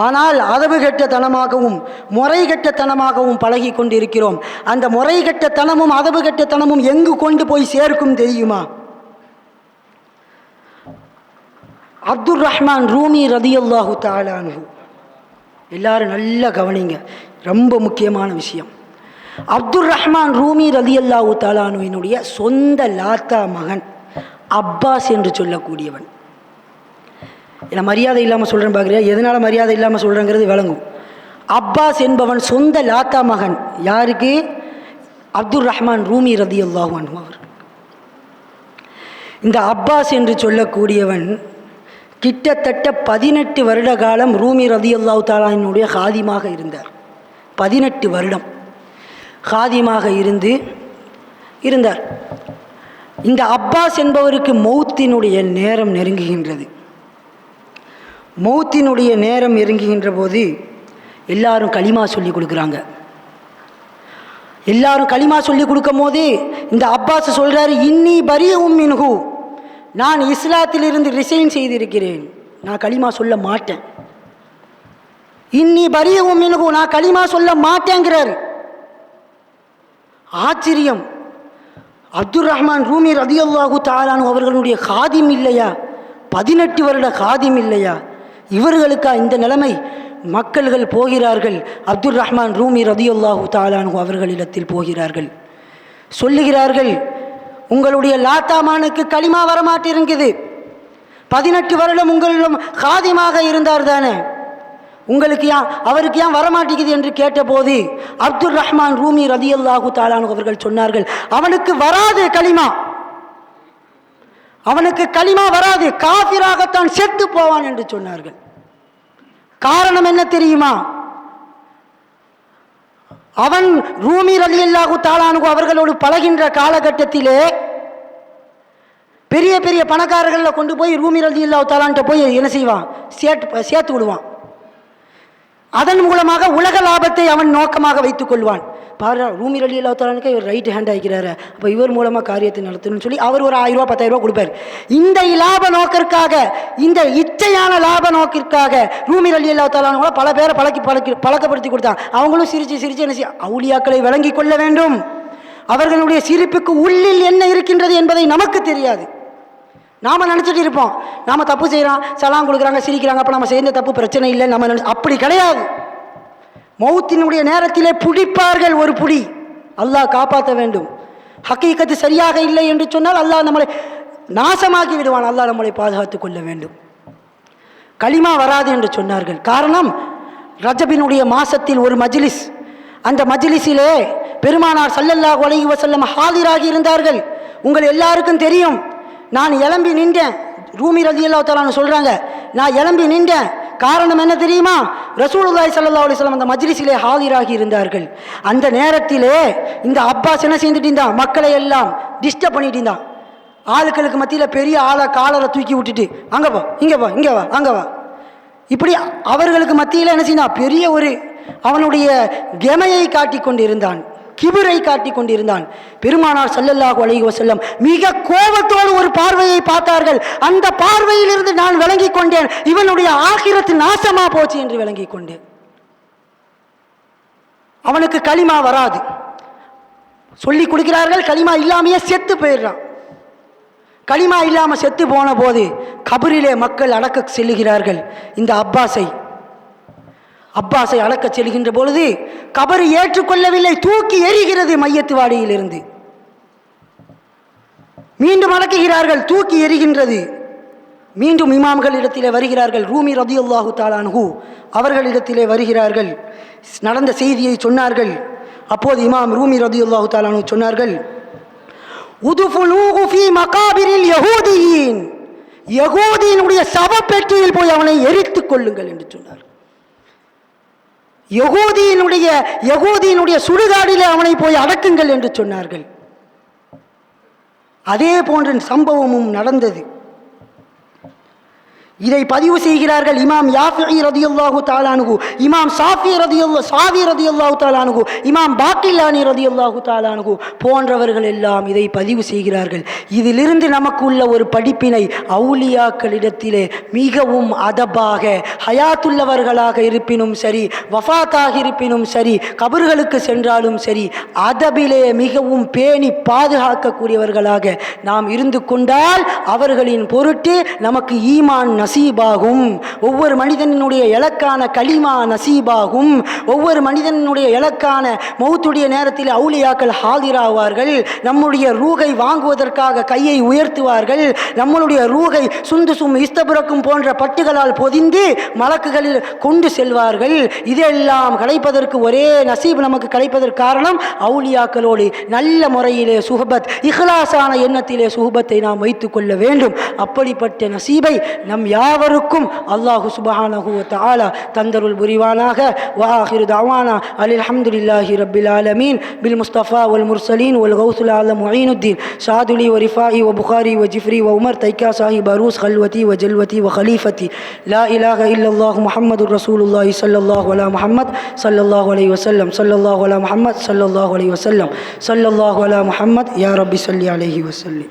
ஆனால் அதவு கெட்டத்தனமாகவும் முறை கெட்டத்தனமாகவும் பழகி கொண்டு இருக்கிறோம். அந்த முறை கெட்டத்தனமும் அதவு கெட்டத்தனமும் எங்கு கொண்டு போய் சேர்க்கும் தெரியுமா? அப்துர் ரஹ்மான் ரூமி ரதியல்லாஹு தஆலா அன்ஹு, எல்லாரும் நல்லா கவனிங்க, ரொம்ப முக்கியமான விஷயம். அப்துர் ரஹ்மான் ரூமி ரதியல்லாஹு தஆலா அன்ஹுவினுடைய சொந்த லாத்தா மகன் அப்பாஸ் என்று சொல்லக்கூடியவன். ஏன்னா மரியாதை இல்லாமல் சொல்கிறேன் பார்க்குறியா? எதனால் மரியாதை இல்லாமல் சொல்கிறேங்கிறது விளங்கும். அப்பாஸ் என்பவன் சொந்த லாத்தா மகன். யாருக்கு? அப்துர் ரஹ்மான் ரூமி ரதியல்லாஹு அன்ஹு அவர். இந்த அப்பாஸ் என்று சொல்லக்கூடியவன் கிட்டத்தட்ட 18 வருட காலம் ரூமி ரதியல்லாஹு தஆலாவினுடைய காதிமாக இருந்தார். 18 வருடம் காதிமாக இருந்தார். இந்த அப்பாஸ் என்பவருக்கு மௌத்தினுடைய நேரம் நெருங்குகின்றது. மௌத்தினுடைய நேரம் நெருங்குகின்ற போது எல்லாரும் களிமா சொல்லி கொடுக்குறாங்க. எல்லாரும் களிமா சொல்லி கொடுக்கும் போது இந்த அப்பாஸ் சொல்கிறாரு, இன்னி பரீஉம் மின்ஹு, நான் இஸ்லாத்திலிருந்து ரிசைன் செய்திருக்கிறேன், நான் களிமா சொல்ல மாட்டேன். இன்னி பரீஉம் மின்ஹு, நான் களிமா சொல்ல மாட்டேங்கிறார். ஆச்சரியம். அப்துர் ரஹ்மான் ரூமி ரதியல்லாஹு தஆலா அன்ஹு அவர்களுடைய காதிம் இல்லையா? 18 வருட காதிம் இல்லையா? இவர்களுக்கா இந்த நிலைமை? மக்கள்கள் போகிறார்கள், அப்துர் ரஹ்மான் ரூமி ரதியல்லாஹு தஆலா அன்ஹு அவர்களிடத்தில் போகிறார்கள். சொல்லுகிறார்கள், உங்களுடைய லாத்தாமானுக்கு களிமா வரமாட்டிருக்குது, 18 வருடம் உங்களிடம் காதிமாக இருந்தார் தானே, அவருக்கு ஏன் வரமாட்டேங்குது என்று கேட்டபோது அப்துர் ரஹ்மான் ரூமி ரதியல்லாஹு தஆலா அன்ஹு அவர்கள் சொன்னார்கள், அவனுக்கு வராது களிமா, அவனுக்கு களிமா வராது, காஃபிராகத்தான் செத்து போவான் என்று சொன்னார்கள். காரணம் என்ன தெரியுமா? அவன் ரூமி ரலியல்லாஹு தஆலா அன்ஹு அவர்களோடு பழகின்ற காலகட்டத்திலே பெரிய பெரிய பணக்காரர்களை கொண்டு போய் ரூமி ரலியல்லாஹு தஆலா அன்ஹு போய் என்ன செய்வான்? சேர்த்து விடுவான். அதன் மூலமாக உலக லாபத்தை அவன் நோக்கமாக வைத்துக் கொள்வான். பாரு ரூமி ரலியல்லாஹு தஆலானுக்கு இவர் ரைட் ஹேண்ட் ஆகிக்கிறாரு, அப்போ இவர் மூலமாக காரியத்தை நடத்தணும்னு சொல்லி அவர் ஒரு 1000 ரூபா 10,000 ரூபா கொடுப்பார். இந்த லாப நோக்கிற்காக, இந்த இச்சையான லாப நோக்கிற்காக ரூமி ரலியல்லாஹு தஆலானு கூட பல பேரை பழக்கப்படுத்தி கொடுத்தாங்க. அவங்களும் சிரிச்சு சிரிச்சு என்ன செய்ய, அவுலியாக்களை விளங்கி கொள்ள வேண்டும். அவர்களுடைய சிரிப்புக்கு உள்ளில் என்ன இருக்கின்றது என்பதை நமக்கு தெரியாது. நாம் நினச்சிட்டு இருப்போம், நாம் தப்பு செய்கிறோம், சலாம் கொடுக்குறாங்க, சிரிக்கிறாங்க, அப்போ நம்ம செய்த தப்பு பிரச்சனை இல்லை நம்ம அப்படி கிடையாது. மௌத்தினுடைய நேரத்திலே பிடிப்பார்கள் ஒரு புடி. அல்லாஹ் காப்பாற்ற வேண்டும். ஹக்கீகத்து சரியாக இல்லை என்று சொன்னால் அல்லாஹ் நம்மளை நாசமாக்கி விடுவான். அல்லாஹ் நம்மளை பாதுகாத்து கொள்ள வேண்டும். களிமா வராது என்று சொன்னார்கள். காரணம், ரஜபினுடைய மாசத்தில் ஒரு மஜ்லிஸ், அந்த மஜ்லிஸிலே பெருமானார் ஸல்லல்லாஹு அலைஹி வஸல்லம் ஹாதிராகி இருந்தார்கள். உங்கள் எல்லாருக்கும் தெரியும், நான் எலும்பி நின்றேன். ரூமி ரலியல்லாஹு தஆலா சொல்கிறாங்க, நான் எலும்பி நின்றேன். காரணம் என்ன தெரியுமா? ரசூலுல்லாஹி ஸல்லல்லாஹு அலைஹி வஸல்லம் அந்த மஜ்லிஸிலே ஹாதிராகி இருந்தார்கள். அந்த நேரத்திலே இந்த அப்பாஸ் என்ன செஞ்சுட்டு இருந்தான், மக்களை எல்லாம் டிஸ்டர்ப் பண்ணிட்டு இருந்தான். ஆளுக்களுக்கு மத்தியில் பெரிய ஆளை காலரை தூக்கி விட்டுட்டு அங்கே வா, இங்கே வா, இங்கே வா, அங்கே வா, இப்படி அவர்களுக்கு மத்தியில் என்ன செய்தான், பெரிய ஒரு அவனுடைய கெமையை காட்டி கொண்டிருந்தான், கிபரை காட்டி கொண்டிருந்தான். பெருமானார் ஸல்லல்லாஹு அலைஹி வஸல்லம் மிக கோபத்தோடு ஒரு பார்வையை பார்த்தார்கள். அந்த பார்வையிலிருந்து நான் விளங்கி கொண்டேன், இவனுடைய ஆகிரத்து நாசமா போச்சு என்று விளங்கி கொண்டேன். அவனுக்கு களிமா வராது சொல்லி கொடுக்கிறார்கள், களிமா இல்லாமையே செத்து போயிடுறான். களிமா இல்லாமல் செத்து போன போது கபரிலே மக்கள் அடக்க செல்லுகிறார்கள். இந்த அப்பாஸை அடக்க செல்கின்ற பொழுது கபரு ஏற்றுக்கொள்ளவில்லை, தூக்கி எறிகிறது. மையத்து வாடியிலிருந்து மீண்டும் அடக்குகிறார்கள், தூக்கி எறிகின்றது. மீண்டும் இமாம்கள் இடத்திலே வருகிறார்கள். ரூமி ரலியல்லாஹு தஆலா அன்ஹு அவர்களிடத்திலே வருகிறார்கள். நடந்த செய்தியை சொன்னார்கள். அப்போது இமாம் ரூமி ரலியல்லாஹு தஆலா அன்ஹு சொன்னார்கள், உதுஃபுலூஹு ஃபீ மகாபிரில் யஹூதியின், யஹூதியினுடைய சவப்பெட்டியில் போய் அவனை எரித்துக் கொள்ளுங்கள் என்று சொன்னார். யகூதியினுடைய சுடுகாடிலே அவனை போய் அடக்குங்கள் என்று சொன்னார்கள். அதே போன்ற சம்பவமும் நடந்தது. இதை பதிவு செய்கிறார்கள் இமாம் யாஃபிஈ ரலியல்லாஹு தஆலா அன்ஹு, இமாம் சாஃபி ரலியல்லாஹு தஆலா அன்ஹு, இமாம் பாக்கிலானி ரலியல்லாஹு தஆலா அன்ஹு போன்றவர்கள் எல்லாம் இதை பதிவு செய்கிறார்கள். இதிலிருந்து நமக்கு உள்ள ஒரு படிப்பினை, அவுலியாக்களிடத்திலே மிகவும் அதபாக, ஹயாத்துள்ளவர்களாக இருப்பினும் சரி, வஃபாத்தாக இருப்பினும் சரி, கபர்களுக்கு சென்றாலும் சரி, அதபிலே மிகவும் பேணி பாதுகாக்கக்கூடியவர்களாக நாம் இருந்து கொண்டால் அவர்களின் பொருட்டு நமக்கு ஈமான் நசீபாகும். ஒவ்வொரு மனிதனுடைய இலக்கான கலிமா நசீபாகும். ஒவ்வொரு மனிதனுடைய இலக்கான மௌத்துடைய நேரத்தில் அவுலியாக்கள் ஹாதிராவார்கள். நம்முடைய ரூகை வாங்குவதற்காக கையை உயர்த்துவார்கள். நம்மளுடைய ரூகை சுந்துசும் இஸ்தபுரக்கும் போன்ற பட்டுகளால் பொதிந்து மலக்குகளில் கொண்டு செல்வார்கள். இதெல்லாம் கிடைப்பதற்கு ஒரே நசீப் நமக்கு கிடைப்பதற்கு காரணம் அவுலியாக்களோடு நல்ல முறையிலே சுஹபத், இஹ்லாஸான எண்ணத்திலே சுஹபத்தை நாம் வைத்துக் கொள்ள வேண்டும். அப்படிப்பட்ட நசீபை நம் யாவருக்கும் அல்லாஹு சுப்ஹானஹு வ தஆலா தந்தருள் புரிவானாக. வ ஆகிரு தஅவானா அனில் ஹம்துலில்லாஹி ரப்பில் ஆலமீன் பில் முஸ்தஃபா வல் முர்சலீன் வல் கௌசுல் ஆலம் முஈனுத்தீன் ஷாதுலி வ ரிஃபாஇ வ புகாரி வ ஜிஃப்ரி வ உமர் தைக்கா சாஹிப் அரூஸ் கல்வதி வ ஜல்வதி வ கலீஃபதி லா இலாஹ இல்லல்லாஹு முஹம்மதுர் ரசூலுல்லாஹி ஸல்லல்லாஹு அலா முஹம்மத் ஸல்லல்லாஹு அலைஹி வஸல்லம் ஸல்லல்லாஹு அலா முஹம்மத் ஸல்லல்லாஹு அலைஹி வஸல்லம் ஸல்லல்லாஹு அலா முஹம்மத் யா ரப்பி ஸல்லி அலைஹி வஸல்லம்.